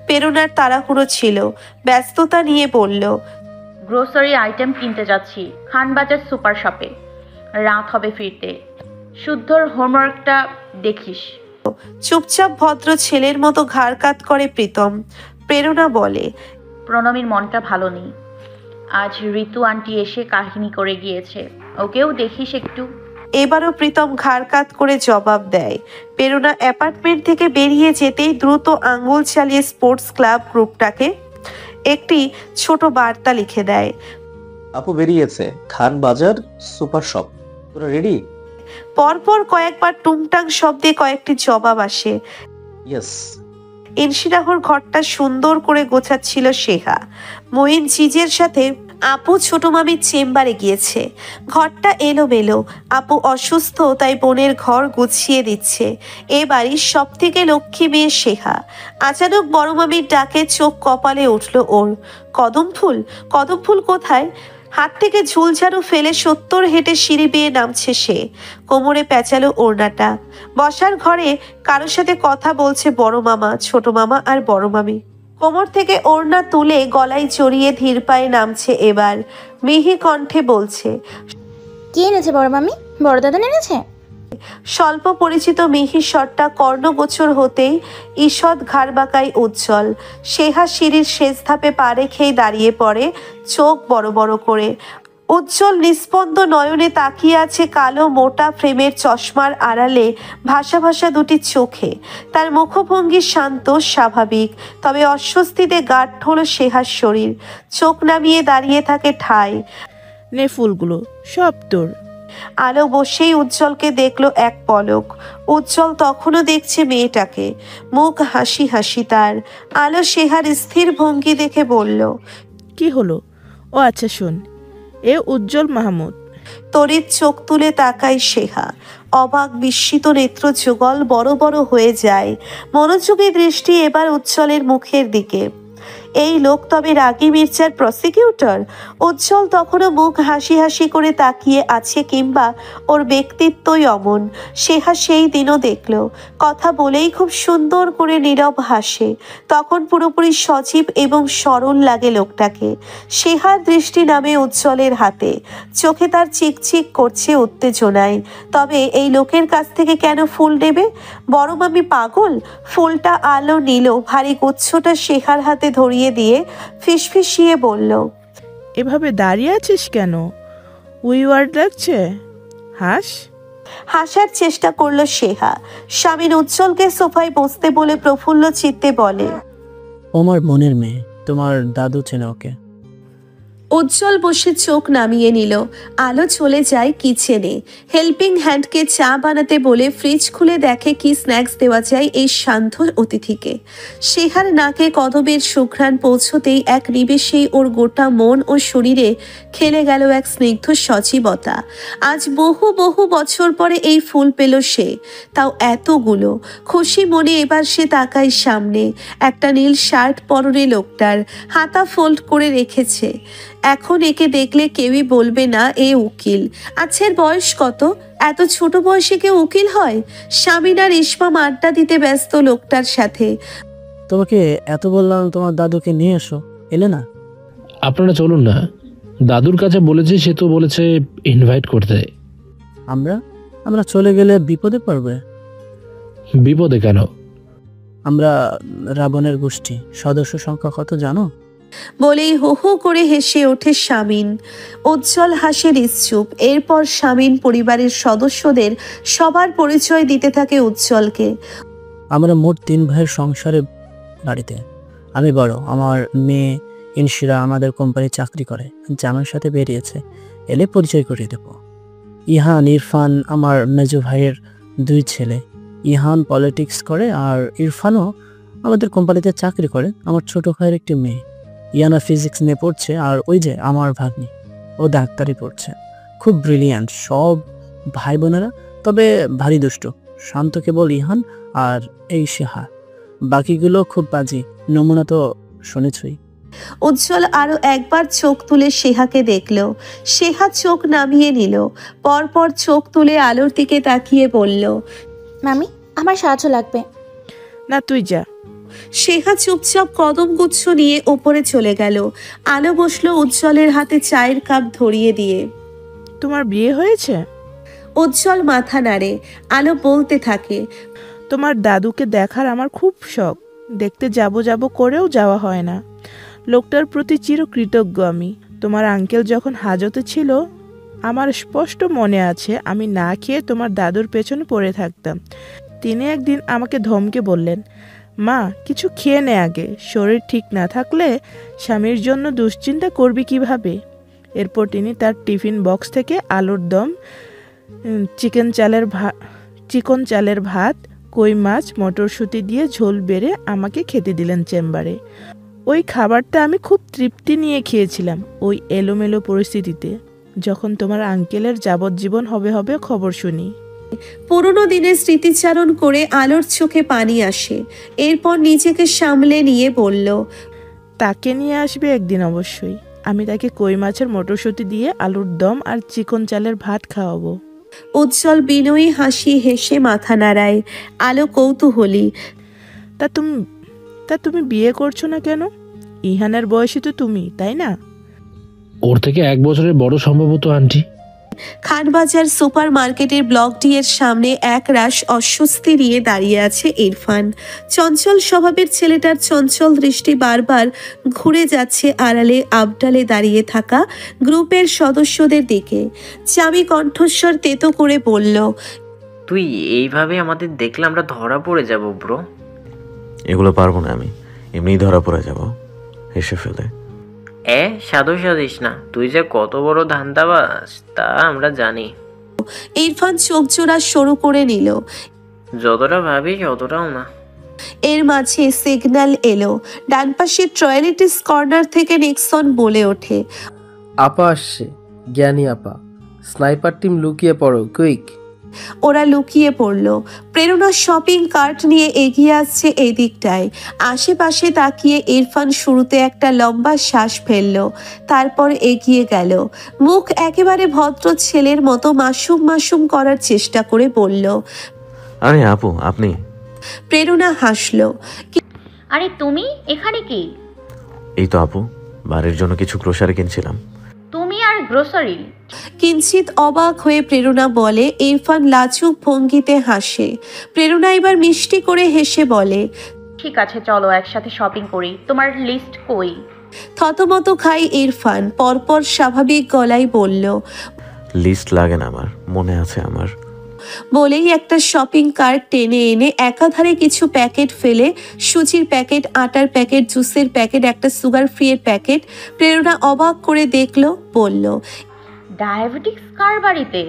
প্রেরণার তাড়াহুড়ো ছিল, ব্যস্ততা নিয়ে বলল, গ্রোসারি আইটেম কিনতে যাচ্ছি খানবাজার সুপার শপে, রাত হবে ফিরতে। শুদ্ধর হোমওয়ার্কটা দেখিস। চুপচাপ ভদ্র ছেলের মতো ঘাড় কাত করে প্রীতম। প্রেরণা বলে, প্রণমীর মনটা ভালো নেই, আজ ঋতু আন্টি এসে কাহিনী করে গিয়েছে, ওকেও দেখিস একটু। এবারও প্রীতম ঘাড় কাত করে জবাব দেয়। প্রেরণা অ্যাপার্টমেন্ট থেকে বেরিয়ে যেতেই দ্রুত আঙ্গুল চালিয়ে স্পোর্টস ক্লাব গ্রুপটাকে একটি ছোট বার্তা লিখে দেয়। আপু বেরিয়েছে খানবাজার সুপার শপ, তোরা রেডি? পরপর কয়েকবার টুংটাং শব্দে কয়েকটি জবাব আসে। ইয়েস। ইনশিরাহর ঘরটা সুন্দর করে গোছাচ্ছিল সেহা। মঈন জিজের সাথে আপু ছোট মামির চেম্বারে গিয়েছে। ঘরটা এলোমেলো, আপু অসুস্থ তাই বোনের ঘর গুছিয়ে দিচ্ছে। এ বাড়ির সব থেকে লক্ষ্মী মেয়ে সেহা। আচানক বড় মামির ডাকে চোখ কপালে উঠল ওর। কদম ফুল, কদম ফুল কোথায়? হাত থেকে ঝুলঝাড়ু ফেলে 70 হেঁটে সিঁড়ি বেয়ে নামছে সে। কোমরে পেঁচালো ওড়নাটা। বসার ঘরে কারোর সাথে কথা বলছে বড় মামা, ছোট মামা আর বড় মামি। কোমর থেকে ওড়না তুলে গলায় জড়িয়ে ধীর পায়ে নামছে এবার। মিহি কণ্ঠে বলছে, কে এনেছে বড় মামি? বড় দাদা এনেছে? স্বল্প পরিচিত মিহির স্বরটা কর্ণগোচর হতেই ঈষৎ ঘাড় বাঁকায় উজ্জ্বল। সেহা সিঁড়ির শেষ ধাপে পা রেখেই দাঁড়িয়ে পড়ে, চোখ বড় বড় করে। উজ্জ্বল নিস্পন্দ নয়নে তাকিয়ে আছে কালো মোটা ফ্রেমের চশমার আড়ালে ভাসা ভাসা দুটি চোখে। তার মুখভঙ্গি শান্ত স্বাভাবিক, তবে অস্বস্তিতে গাঢ় হলো সেহার শরীর। চোখ নামিয়ে দাঁড়িয়ে থাকে ঠায়। নে ফুলগুলো, সব তোর। আলো বসেই উজ্জ্বলকে দেখলো এক পলক। উজ্জ্বল তখনও দেখছে মেয়েটাকে, মুখ হাসি হাসি তার। আলো সেহার স্থির ভঙ্গি দেখে বলল, কি হলো? ও আচ্ছা শোন, এ উজ্জ্বল মাহমুদ। তড়িৎ চোখ তুলে তাকায় সেহা। অবাক বিস্মিত নেত্র যুগল বড় বড় হয়ে যায়। মনোযোগী দৃষ্টি এবার উজ্জ্বলের মুখের দিকে। এই লোক তবে রাগী মির্জার প্রসিকিউটর? উজ্জ্বল তখনও মুখ হাসি হাসি করে তাকিয়ে আছে, কিংবা ওর ব্যক্তিত্বই অমন। সেহা সেই দিনও দেখল, কথা বলেই খুব সুন্দর করে নীরব হাসে। তখন পুরোপুরি সজীব এবং সরল লাগে লোকটাকে। সেহার দৃষ্টি নামে উজ্জ্বলের হাতে, চোখে তার চিকচিক করছে উত্তেজনায়। তবে এই লোকের কাছ থেকে কেন ফুল নেবে? বড় মামি পাগল? ফুলটা আলো নিল, ভারী গুচ্ছটা সেহার হাতে ধরিয়ে দিয়ে ফিসফিসিয়ে বলল, এভাবে দাঁড়িয়ে আছিস কেন? উইওয়ার্ড লাগছে, হাস। হাসার চেষ্টা করলো সেহা। স্বামীর উজ্জ্বলকে সোফায় বসতে বলে প্রফুল্ল চিত্তে বলে, আমার মনের মেয়ে, তোমার দাদু চেনে ওকে। উজ্জ্বল বসে চোখ নামিয়ে নিল। আলো চলে যায় কিচেনে। হেল্পিং হ্যান্ডকে চা বানাতে বলে ফ্রিজ খুলে দেখে কি স্ন্যাক্স দেওয়া যায় এই শান্ত অতিথিকে। সেহার নাকে কদমের সুঘ্রাণ পৌঁছতেই এক নিমেষেই ওর গোটা মন ও শরীরে খেলে গেল এক স্নিগ্ধ সজীবতা। আজ বহু বহু বছর পরে এই ফুল পেল সে, তাও এতগুলো। খুশি মনে এবার সে তাকায় সামনে। একটা নীল শার্ট পরনে লোকটার, হাতা ফোল্ড করে রেখেছে। এখন একে দেখলে কেউই বলবে না এ উকিল। আচ্ছা, এর বয়স কত? এত ছোট বয়সে কেউ উকিল হয়? স্বামীন আর ইসমাম আড্ডা দিতে ব্যস্ত লোকটার সাথে। তোমাকে এত বললাম তোমার দাদুকে নিয়ে এসো, এলে না? আপনারা চলুন না, দাদুর কাছে বলেছি, সে তো বলেছে ইনভাইট করতে। আমরা চলে গেলে বিপদে পড়বে। বিপদে কেন? আমরা রাবণের গোষ্ঠী, সদস্য সংখ্যা কত জানো? বলেই হো হো করে হেসে ওঠে স্বামীন। উজ্জ্বল হাসে নিশ্চুপ। এরপর স্বামীন পরিবারের সদস্যদের সবার পরিচয় দিতে থাকে উজ্জ্বলকে। আমরা মোট 3 ভাইয়ের সংসারে বাড়িতে। আমি বড়, আমার মেয়ে ইনশিরা আমাদের কোম্পানি চাকরি করে, জামাইয়ের সাথে বেরিয়েছে, এলে পরিচয় করিয়ে দেব। ইহান, ইরফান আমার মেজো ভাইয়ের 2 ছেলে। ইহান পলিটিক্স করে আর ইরফানও আমাদের কোম্পানিতে চাকরি করে। আমার ছোট ভাইয়ের একটি মেয়ে, ইয়ানা ফিজিক্স নিয়ে পড়ছে। আর ওই যে আমার ভাগ্নি, ও ডাক্তারি পড়ছে। খুব ব্রিলিয়ান্ট সব ভাই বোনেরা, তবে ভারী দুষ্ট। শান্ত কেবল ইহান আর এই সেহা, বাকিগুলো খুব বাজি। নমুনা তো শুনেছই। উজ্জ্বল আরো একবার চোখ তুলে সেহাকে দেখল। সেহা চোখ নামিয়ে নিল। পরপর চোখ তুলে আলোর দিকে তাকিয়ে বলল, মামি, আমার সাহায্য লাগবে। না তুই যা। শেখা চুপচাপ কদমগুচ্ছ নিয়ে ওপরে চলে গেল। আলো বসলো উজ্জ্বলের হাতে চায়ের কাপ ধরিয়ে দিয়ে। তোমার বিয়ে হয়েছে? উজ্জ্বল মাথা নাড়ে। আলো বলতে থাকে, তোমার দাদুকে দেখার আমার খুব শখ। দেখতে যাব যাব করেও যাওয়া হয় না। লোকটার প্রতি চিরকৃতজ্ঞ আমি। তোমার আঙ্কেল যখন হাজতে ছিল, আমার স্পষ্ট মনে আছে আমি না খেয়ে তোমার দাদুর পেছনে পড়ে থাকতাম। তিনি একদিন আমাকে ধমকে বললেন, মা কিছু খেয়ে নে আগে, শরীর ঠিক না থাকলে স্বামীর জন্য দুশ্চিন্তা করবি কিভাবে। এরপর তিনি তার টিফিন বক্স থেকে আলুর দম, চিকন চালের ভাত, কই মাছ, মটরশুঁটি দিয়ে ঝোল বেড়ে আমাকে খেতে দিলেন চেম্বারে। ওই খাবারটা আমি খুব তৃপ্তি নিয়ে খেয়েছিলাম ওই এলোমেলো পরিস্থিতিতে, যখন তোমার আঙ্কেলের যাবজ্জীবন হবে হবে খবর শুনি। পুরনো দিনের স্মৃতিচারণ করে আলোর চোখে পানি আসে। এরপর নিজেকে সামলে নিয়ে বলল, তাকে নিয়ে আসবে একদিন অবশ্যই। আমি তাকে কই মাছের মটরশুঁটি দিয়ে আলুর দম আর চিকন চালের ভাত খাওয়াবো। উজ্জ্বল বিনয়ী হাসি হেসে মাথা নাড়ায়। আলো কৌতূহলী, তা তুমি বিয়ে করছো না কেন? ইহানের বয়সী তো তুমি, তাই না? ওর থেকে 1 বছরের বড় সম্ভবত আন্টি। খানবাজার সুপার মার্কেটের ব্লক ডি এর সামনে এক রাশ অস্বস্তি নিয়ে দাঁড়িয়ে আছে ইরফান। চঞ্চল স্বভাবের ছেলেটার চঞ্চল দৃষ্টি বারবার ঘুরে যাচ্ছে আড়ালে আবডালে দাঁড়িয়ে থাকা গ্রুপের সদস্যদের দিকে। চামি কণ্ঠস্বর তেতো করে বলল, তুই এইভাবে আমাদের দেখলে আমরা ধরা পড়ে যাব ব্রো। এগুলো পারবো না আমি, এমনিই ধরা পড়ে যাব হেসে ফেলে। সাধু সাধিস না, তুই যে কত বড় ধান্দাবাজ তা আমরা জানি। ইরফান চোখ জোড়া সরু করে নিল। যতটা ভাবিস অতটাও না। এর মাঝে সিগন্যাল এলো। ডান পাশে টয়লেটিস কর্নার থেকে নিক্সন বলে ওঠে, আপা আসছে, জ্ঞানী আপা। স্নাইপার টিম লুকিয়ে পড়ো, কুইক। ওরা লুকিয়ে পড়ল। প্রেরণা শপিং কার্ট নিয়ে এগিয়ে আসছে এই দিকটায়। আশেপাশে তাকিয়ে ইরফান শুরুতে একটা লম্বা শ্বাস ফেলল, তারপর এগিয়ে গেল। মুখ একেবারে ভদ্র ছেলের মতো মাসুম মাসুম করার চেষ্টা করে বলল, আরে আপু আপনি? প্রেরণা হাসল। আরে তুমি এখানে কি? এই তো আপু, বাড়ির জন্য কিছু গ্রোসারি কিনছিলাম। তুমি আর গ্রোসারি? কিঞ্চিত অবাক হয়ে প্রেরণা বলে। ইরফান লাজুক ভঙ্গিতে হাসে। প্রেরণা এবার মিষ্টি করে হেসে বলে, ঠিক আছে চলো একসাথে শপিং করি। তোমার লিস্ট কই? থতমত খাই ইরফান। পরপর স্বাভাবিক গলায় বলল, লিস্ট লাগে না আমার, মনে আছে আমার। বলেই একটা শপিং কার্ট টেনে এনে একাধারে কিছু প্যাকেট ফেলে, সুজির প্যাকেট, আটার প্যাকেট, জুসের প্যাকেট, একটা সুগার ফ্রি এর প্যাকেট। প্রেরণা অবাক করে দেখলো, বলল, ডায়াবেটিক্স কার বাড়িতে?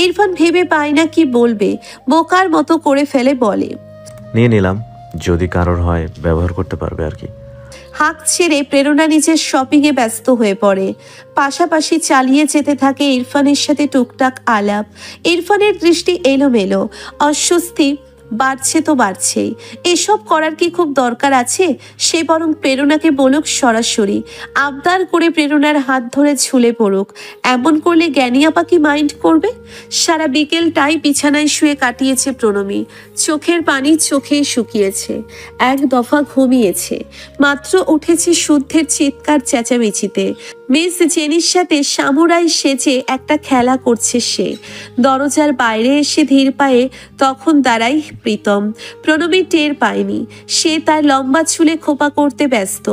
ইরফান ভেবে পায় না কি বলবে, বোকার মতো করে ফেলে বলে, নিয়ে নিলাম, যদি কারোর হয় ব্যবহার করতে পারবে আর কি। হাঁক ছেড়ে প্রেরণা নিজের শপিংয়ে ব্যস্ত হয়ে পড়ে। পাশাপাশি চালিয়ে যেতে থাকে ইরফানের সাথে টুকটাক আলাপ। ইরফানের দৃষ্টি এলোমেলো, অস্বস্তি বাড়ছে তো বাড়ছেই। এসব করার কি খুব দরকার আছে? সে বরং প্রেরণাকে বলুক সরাসরি, আবদার করে প্রেরণার হাত ধরে ঝুলে পড়ুক। এমন করলে জ্ঞানী আপা কি মাইন্ড করবে? সারা বিকেলটাই বিছানায় শুয়ে কাটিয়েছে প্রণমী। চোখের পানি চোখেই শুকিয়েছে, এক দফা ঘুমিয়েছে। মাত্র উঠেছে শুদ্ধের চিৎকার চেঁচামেচিতে। মিস জেনির সাথে সামুরাই সেজে একটা খেলা করছে সে। দরজার বাইরে এসে ধীর পায়ে তখন দাঁড়াই প্রীতম। প্রণবী টের পায়নি, সে তার লম্বা চুলে খোপা করতে ব্যস্ত।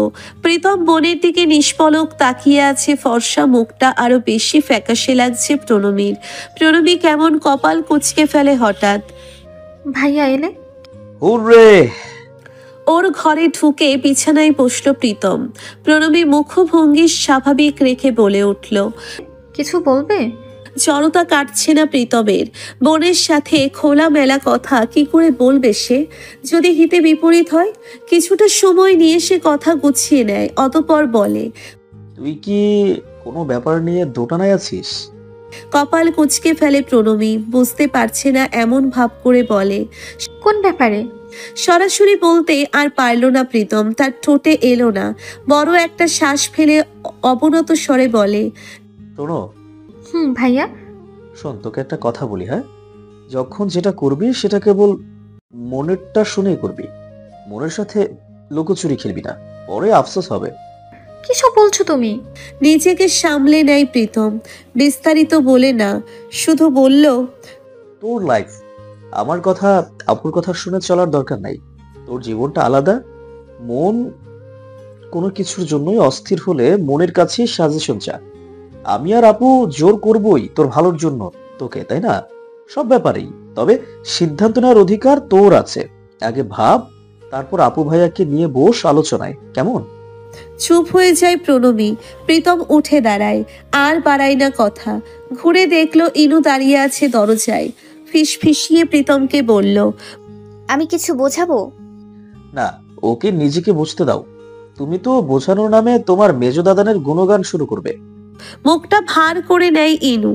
প্রীতম বোনের দিকে নিষ্পলক তাকিয়ে আছে, ফর্সা মুখটা আরো বেশি ফ্যাকাশে লাগছে প্রণবীর। প্রণবী কেমন কপাল কুঁচকে ফেলে হঠাৎ। ভাইয়া এলে? হুররে! ওর ঘরে ঢুকে বিছানায় বসলো প্রীতম। প্রণবী মুখভঙ্গি স্বাভাবিক রেখে বলে উঠল, কিছু বলবে? জড়তা কাটছে না প্রীতমের। বোনের সাথে খোলামেলা কথা কি করে বলবে সে? যদি হিতে বিপরীত হয়? কিছুটা সময় নিয়ে সে কথা গুছিয়ে নেয়, অতঃপর বলে, তুই কি কোনো ব্যাপার নিয়ে দোটানায় আছিস? কপাল কুঁচকে ফেলে প্রণবী, বুঝতে পারছে না এমন ভাব করে বলে। কোন ব্যাপারে? সরাসরি বলতে আর পারল না প্রীতম, তার ঠোঁটে এলো না। বড় একটা শ্বাস ফেলে অবনত স্বরে বলে, শোনো ভাইয়া। শোন, তোকে একটা কথা বলি, হ্যাঁ? যখন যেটা করবি সেটা কেবল মনেরটা শুনেই করবি, মনের সাথে লুকোচুরি খেলবি না, পরে আফসোস হবে। কিসব বলছো তুমি? নিজেকে সামলে নেয় প্রীতম, বিস্তারিত বলে না, শুধু বলল, তোর লাইফ, আমার কথা আপুর কথা শুনে চলার দরকার নাই। তোর জীবনটা আলাদা। মন কোনো কিছুর জন্যই অস্থির হলে মনের কাছে সাজেশন চা। আমি আর আপু জোর করবই তোর ভালোর জন্য তোকে, তাই না? সব ব্যাপারেই। তবে সিদ্ধান্ত নেওয়ার অধিকার তোর আছে। আগে ভাব, তারপর আপু ভাইয়াকে নিয়ে বস আলোচনায়, কেমন? চুপ হয়ে যায় প্রণমী। প্রীতম উঠে দাঁড়ায়, আর বাড়ায় না কথা। ঘুরে দেখলো ইনু দাঁড়িয়ে আছে দরজায়। ফিসফিসিয়ে প্রীতমকে বলল, আমি কিছু বোঝাবো? না, ওকে নিজেকে বুঝতে দাও। তুমি তো বোঝানোর নামে তোমার মেজো দাদানের গুণগান শুরু করবে। মুখটা ভার করে নেয় ইনু।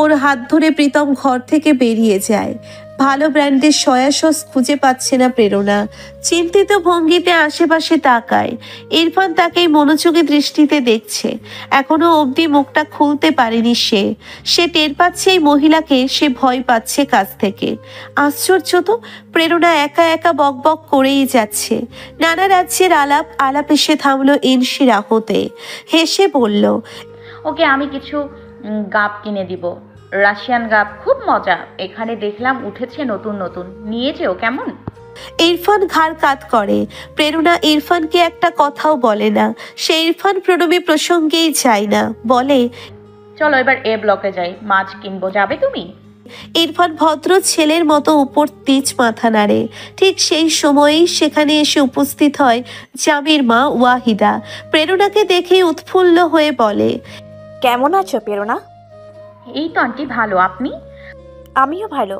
ওর হাত ধরে প্রীতম ঘর থেকে বেরিয়ে যায়। ভালো ব্র্যান্ডের সয়া সস খুঁজে পাচ্ছে না প্রেরণা। চিন্তিত ভঙ্গিতে আশেপাশে তাকায়। ইরফান তাকেই মনোযোগী দৃষ্টিতে দেখছে। এখনো অবধি মুখটা খুলতে পারেনি সে টের পাচ্ছে এই মহিলাকে, সে ভয় পাচ্ছে কাছ থেকে। আশ্চর্য তো, প্রেরণা একা একা বকবক করেই যাচ্ছে। নানা রাজ্যের আলাপ এসে থামলো ইনশি রাহতে। হেসে বলল, ওকে আমি কিছু গাব কিনে দিব, রাশিয়ান গাব, খুব মজা। এখানে দেখলাম উঠেছে নতুন নতুন, নিয়ে যেও কেমন? ইরফান ঘাড় কাত করে। প্রেরণা ইরফানকে একটা কথাও বলে না। সে ইরফান প্রণমী প্রসঙ্গেই যায় না, বলে, চলো এবার এ ব্লকে যাই, মাছ কিনবো, যাবে তুমি? ইরফান ভদ্র ছেলের মতো উপর তিজ মাথা নাড়ে। ঠিক সেই সময়েই সেখানে এসে উপস্থিত হয় জামির মা ওয়াহিদা। প্রেরণাকে দেখে উৎফুল্ল হয়ে বলে, কেমন আছো প্রেরণা? এই তো আন্টি, ভালো, আপনি? আমিও ভালো।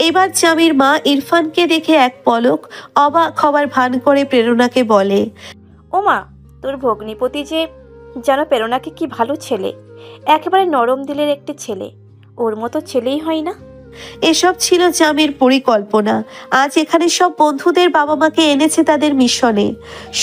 এবার জামির মা ইরফানকে দেখে এক পলক অবাক হবার ভান করে প্রেরণাকে বলে, ওমা, তোর ভগ্নিপতি যে যেন প্রেরণাকে কি ভালো ছেলে, একেবারে নরম দিলের একটি ছেলে, ওর মতো ছেলেই হয় না। এসব ছিল জামির পরিকল্পনা। আজ এখানে সব বন্ধুদের বাবা মাকে এনেছে তাদের মিশনে।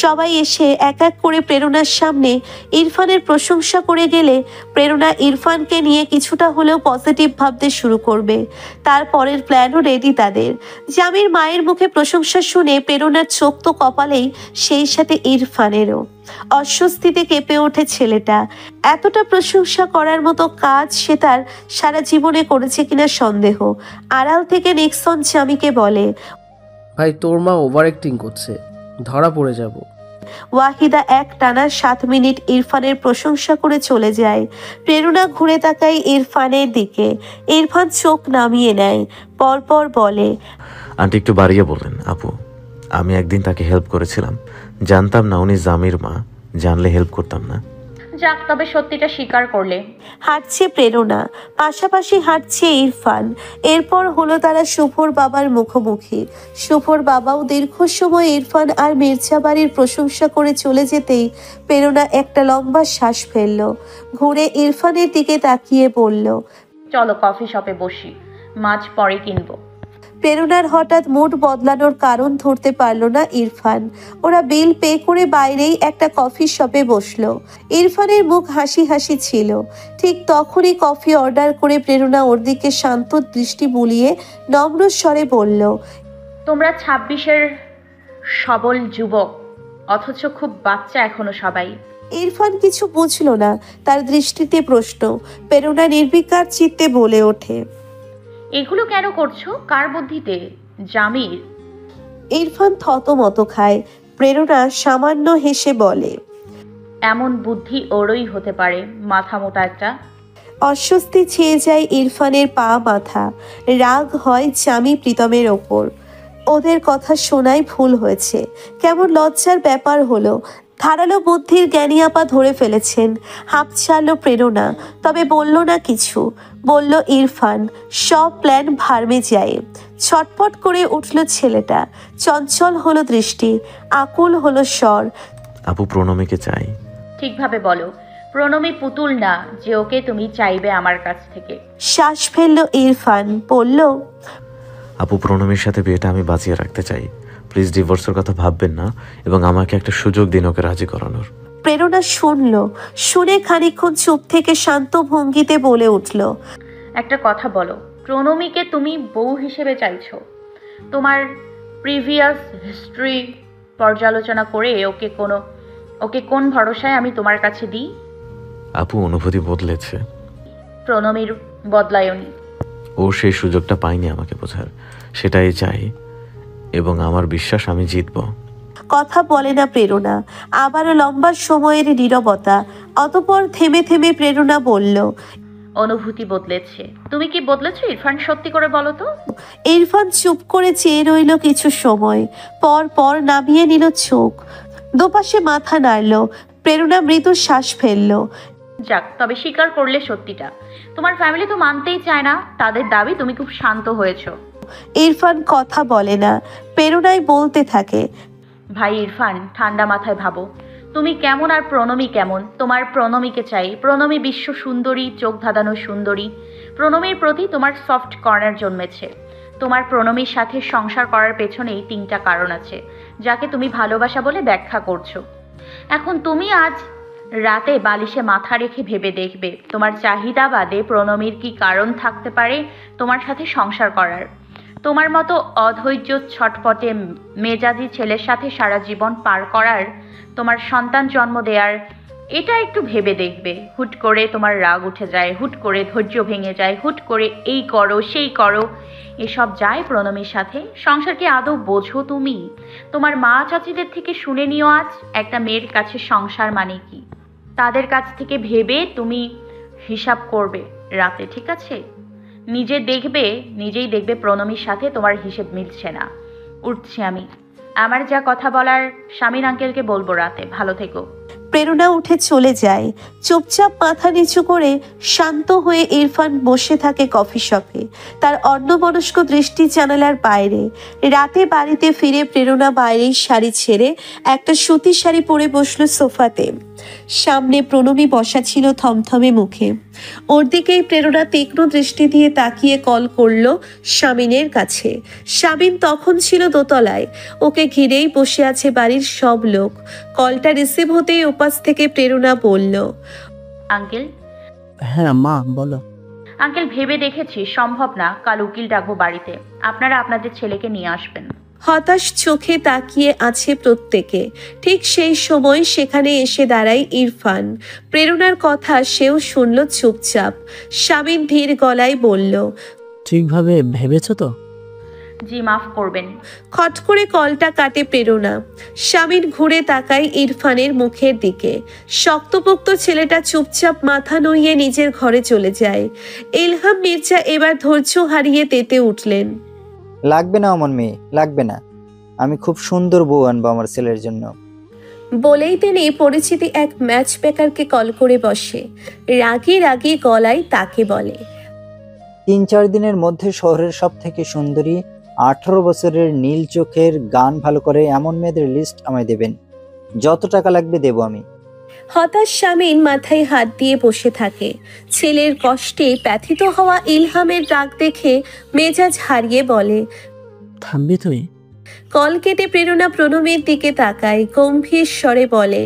সবাই এসে এক এক করে প্রেরণার সামনে ইরফানের প্রশংসা করে গেলে প্রেরণা ইরফানকে নিয়ে কিছুটা হলেও পজিটিভ ভাবতে শুরু করবে। তারপরের প্ল্যানও রেডি তাদের। জামির মায়ের মুখে প্রশংসা শুনে প্রেরণার চোখ তো কপালেই, সেই সাথে ইরফানেরও। অস্বস্তিতে কেঁপে ওঠে ছেলেটা। এতটা প্রশংসা করার মতো কাজ সে তার সারা জীবনে করেছে কিনা সন্দেহ। আড়াল থেকে নিক্সন জামিকে বলে, ভাই তোর মা ওভার অ্যাক্টিং করছে, ধরা পড়ে যাব। ওয়াহিদা এক টানা 7 মিনিট ইরফানের প্রশংসা করে চলে যায়। প্রেরণা ঘুরে তাকায় ইরফানের দিকে। ইরফান চোখ নামিয়ে নেয়, পরপর বলে, আন্টি একটু বাড়িয়ে বলেন আপু। আমি একদিন তাকে হেল্প করেছিলাম, জানতাম না উনি জামির মা, জানলে হেল্প করতাম না। যাক, তবে সত্যিটা স্বীকার করলে। হাঁটছে প্রেরণা, পাশাপাশি হাঁটছে ইরফান। এরপর হলো তারা শুভর বাবার মুখোমুখি। শুভর বাবাও দীর্ঘ সময় ইরফান আর মির্জা বাড়ির প্রশংসা করে চলে যেতেই প্রেরণা একটা লম্বা শ্বাস ফেলল। ঘুরে ইরফানের দিকে তাকিয়ে বলল, চলো কফি শপে বসি, মাছ পরে কিনবো। প্রেরণার হঠাৎ মুড বদলানোর কারণ ধরতে পারল না ইরফান। ওরা বিল পে করে বাইরেই একটা কফি শপে বসলো। ইরফানের মুখ হাসি হাসি ছিল। ঠিক তখনই কফি অর্ডার করে প্রেরণা ওর দিকে শান্ত দৃষ্টি বুলিয়ে নম্র স্বরে বলল, তোমরা 26-এর সবল যুবক, অথচ খুব বাচ্চা এখনো সবাই। ইরফান কিছু বুঝলো না, তার দৃষ্টিতে প্রশ্ন। প্রেরণা নির্বিকার চিত্তে বলে ওঠে, এগুলো কেন করছো? কার বুদ্ধিতে? জামির। ইরফান থতমত খায়। প্রেরণা সামান্য হেসে বলে, এমন বুদ্ধি ওরই হতে পারে, মাথা মোটা একটা। অস্বস্তি ছেয়ে যায় ইরফানের পা মাথা। রাগ হয় জামি প্রীতমের ওপর। ওদের কথা শোনাই ভুল হয়েছে। কেমন লজ্জার ব্যাপার হলো। ধারালো বুদ্ধির জ্ঞানী আপা ধরে ফেলেছেন। হাঁপ ছাড়ল প্রেরণা, তবে বলল না কিছু। বলল ইরফান, সব প্ল্যান ভার্মে যায়। ছটপট করে উঠল ছেলেটা। চঞ্চল হলো দৃষ্টি, আকুল হলো স্বর। আপু প্রণমীকে চাই। ঠিকভাবে বলো, প্রণমী পুতুল না যে ওকে তুমি চাইবে আমার কাছ থেকে। শ্বাস ফেলল ইরফান, বলল, আপু প্রণমীর সাথে বিয়েটা আমি বাঁচিয়ে রাখতে চাই। প্লিজ ডিভোর্সের কথা ভাববেন না এবং আমাকে একটা সুযোগ দিন ওকে রাজি করানোর। প্রেরণা শুনল। শুনে খানিকক্ষণ চুপ থেকে শান্ত ভঙ্গিতে বলে উঠল, একটা কথা বলো, প্রণমীকে তুমি বউ হিসেবে চাইছো? তোমার প্রিভিয়াস হিস্ট্রি পর্যালোচনা করে ওকে কোন ভরসায় আমি তোমার কাছে দিই? আপু অনুভূতি বদলেছে। প্রণমীর বদলায়নি। ও সেই সুযোগটা পায়নি আমাকে বোঝার, সেটাই চাই এবং আমার বিশ্বাস আমি জিতব। কথা বলে না প্রেরণা। আবারও লম্বা সময়ের নীরবতা। অতঃপর থেমে থেমে প্রেরণা বলল, অনুভূতি বদলেছে। তুমি কি বদলেছো ইরফান? সত্যি করে বলো তো। ইরফান চুপ করে চেয়ে রইল কিছু সময়, পর পর নামিয়ে নিল চোখ, দুপাশে মাথা নাড়ল। প্রেরণা মৃদু শ্বাস ফেলল। যাক, তবে স্বীকার করলে সত্যিটা। তোমার ফ্যামিলি তো মানতেই চায় না। তাদের দাবি তুমি খুব শান্ত হয়েছো। ইরফান কথা বলে না, প্রেরণাই বলতে থাকে, ভাই ইরফান, ঠান্ডা মাথায় ভাবো, তুমি কেমন আর প্রণমী কেমন। তোমার প্রণমীকে চাই। প্রণমী বিশ্ব সুন্দরী, চোখ ধাঁধানো সুন্দরী। প্রণমীর প্রতি তোমার সফট কর্নার জন্মেছে। তোমার প্রণমীর সাথে সংসার করার পেছনেই 3টা কারণ আছে, যাকে তুমি ভালোবাসা বলে ব্যাখ্যা করছো। এখন তুমি আজ রাতে বালিশে মাথা রেখে ভেবে দেখবে, তোমার চাহিদা বাদে প্রণমীর কি কারণ থাকতে পারে তোমার সাথে সংসার করার। তোমার মতো অধৈর্য ছটপটে মেজাজি ছেলের সাথে সারা জীবন পার করার, তোমার সন্তান জন্ম দেওয়ার, এটা একটু ভেবে দেখবে। হুট করে তোমার রাগ উঠে যায়, হুট করে ধৈর্য ভেঙে যায়, হুট করে এই করো সেই করো, এসব যায় প্রণমীর সাথে। সংসার কি আদৌ বোঝো তুমি? তোমার মা চাচিদের থেকে শুনে নিও আজ একটা মেয়ের কাছে সংসার মানে কি। তাদের কাছ থেকে ভেবে তুমি হিসাব করবে রাতে, ঠিক আছে? নিজেই দেখবে প্রণমীর সাথে তোমার হিসেব মিলছে না। উঠছি আমি। আমার যা কথা বলার স্বামীর আঙ্কেলকে বলবো রাতে। ভালো থেকো। প্রেরণা উঠে চলে যায়। চুপচাপ মাথা নিচু করে শান্ত হয়ে ইরফান বসে থাকে কফি শপে, তার অন্যমনস্ক দৃষ্টি জানালার বাইরে। রাতে বাড়িতে ফিরে প্রেরণা বাইরেই শাড়ি ছেড়ে একটা সুতির শাড়ি পরে বসলো সোফাতে। সামনে প্রণমী বসা ছিল থমথমে মুখে। ওর দিকেই প্রেরণা তীক্ষ্ণ দৃষ্টি দিয়ে তাকিয়ে কল করলো স্বামীনের কাছে। স্বামীন তখন ছিল দোতলায়, ওকে ঘিরেই বসে আছে বাড়ির সব লোক। কলটা রিসিভ হতেই উপাস থেকে প্রেরণা বলল, আঙ্কেল। হ্যাঁ মা বলো। আঙ্কেল, ভেবে দেখেছি সম্ভব না। কাল উকিল ডাকবো বাড়িতে, আপনারা আপনাদের ছেলেকে নিয়ে আসবেন। হতাশ চোখে তাকিয়ে আছে প্রত্যেকে। ঠিক সেই সময় সেখানে এসে দাঁড়ায় ইরফান। প্রেরণার কথা সেও শুনল চুপচাপ। স্বামীন ধীর গলায় বলল, ঠিকভাবে ভেবেছো তো? জি, মাফ করবেন। খট করে কলটা কাটে প্রেরণা। স্বামীর ঘুরে তাকায় ইরফানের মুখের দিকে। শক্তপোক্ত ছেলেটা চুপচাপ মাথা নইয়ে নিজের ঘরে চলে যায়। ইলহাম মির্জা এবার ধৈর্য হারিয়ে তেতে উঠলেন। লাগবে না অমন মেয়ে, লাগবে না। আমি খুব সুন্দর বউ আনবো আমার ছেলের জন্য। বলেই তিনি পরিচিতি এক ম্যাচ মেকারকে কল করে বসে। রাগী রাগী গলায় তাকে বলে, 3-4 দিনের মধ্যে শহরের সব থেকে সুন্দরী 18 বছরের নীল চোখের, গান ভালো করে এমন মেয়েদের লিস্ট আমায় দেবেন। যত টাকা লাগবে দেবো আমি। হতাশ স্বামীন মাথায় হাত দিয়ে বসে থাকে। ছেলের কষ্টে ব্যথিত হওয়া ইলহামের রাগ দেখে মেজাজ হারিয়ে বলে, থামবি তুই? কল কেটে প্রেরণা প্রণমীর দিকে তাকায়, গম্ভীর স্বরে বলে,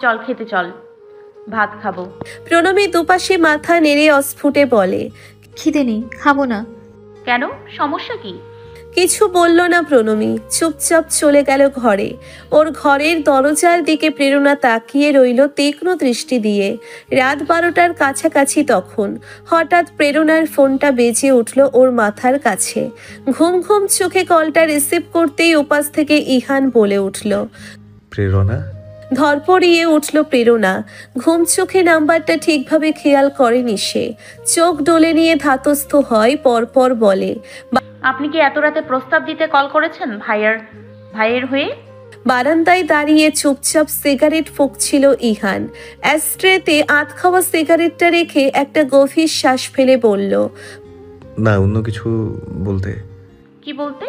চল খেতে চল, ভাত খাবো। প্রণমী দুপাশে মাথা নেড়ে অস্ফুটে বলে, খিদে নেই, খাবো না। কেন, সমস্যা কি? কিছু বলল না প্রণমী, চুপচাপ চলে গেল ঘরে। ওর ঘরের দরজার দিকে প্রেরণা তাকিয়ে রইল তীক্ষ্ণ দৃষ্টি দিয়ে। রাত 12টার কাছাকাছি তখন হঠাৎ প্রেরণার ফোনটা বেজে উঠল ওর মাথার কাছে। ঘুম ঘুম চোখে কলটা রিসিভ করতেই উপাস থেকে ইহান বলে উঠল, প্রেরণা। ধরপড়িয়ে উঠল প্রেরণা। ঘুম চোখে নাম্বারটা ঠিকভাবে খেয়াল করেনি সে। চোখ ডলে নিয়ে ধাতস্থ হয়, পরপর বলে, আপনি কি এত রাতে প্রস্তাব দিতে কল করেছেন ভাইয়ের হয়ে? বারান্দায় দাঁড়িয়ে চুপচাপ সিগারেট ফুঁকছিল ইহান। অ্যাস্ট্রেতে আধ খাওয়া সিগারেটটা রেখে একটা গভীর শ্বাস ফেলে বলল, না, অন্য কিছু বলতে। কি বলতে?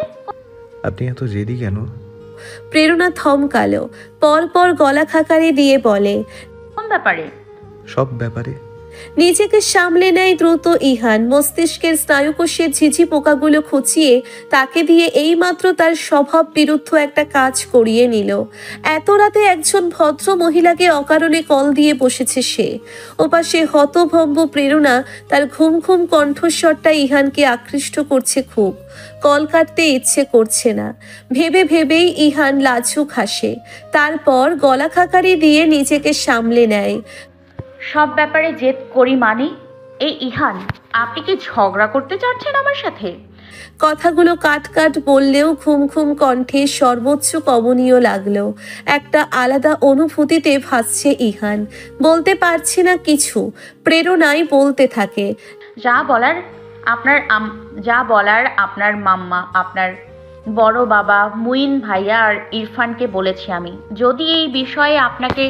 আপনি এত জেদি কেন? প্রেরণা থমকালো, পরপর গলা খাকারি দিয়ে বলে, কোন ব্যাপারে? সব ব্যাপারে। নিজেকে সামলে নেয় দ্রুত ইহান। মস্তিষ্কের স্নায়ুকোষের ঝিঝি পোকাগুলো খুঁচিয়ে তাকে দিয়ে এইমাত্র তার স্বভাব বিরুদ্ধ একটা কাজ করিয়ে নিল। এত রাতে একজন ভদ্র মহিলাকে অকারণে কল দিয়ে বসেছে সে। ওপাশে হতভম্ব প্রেরণা, তার ঘুম ঘুম কণ্ঠস্বরটা ইহানকে আকৃষ্ট করছে খুব। কল কাটতে ইচ্ছে করছে না। ভেবে ভেবেই ইহান লাজুক হাসে, তারপর গলা খাকারি দিয়ে নিজেকে সামলে নেয়। সব ব্যাপারে জেদ করি মানে? এই ইহান, আপনি কি ঝগড়া করতে চাচ্ছেন আমার সাথে? কথাগুলো কাট কাট বললেও ঘুম ঘুম কণ্ঠে সর্বোচ্চ কমনীয় লাগলো। একটা আলাদা অনুভূতিতে ভাসছে ইহান। বলতে পারছে না কিছু, প্রেরণাই বলতে থাকে। যা বলার আপনার মাম্মা, আপনার বড় বাবা, মুইন ভাইয়া আর ইরফানকে বলেছি আমি। যদি এই বিষয়ে আপনাকে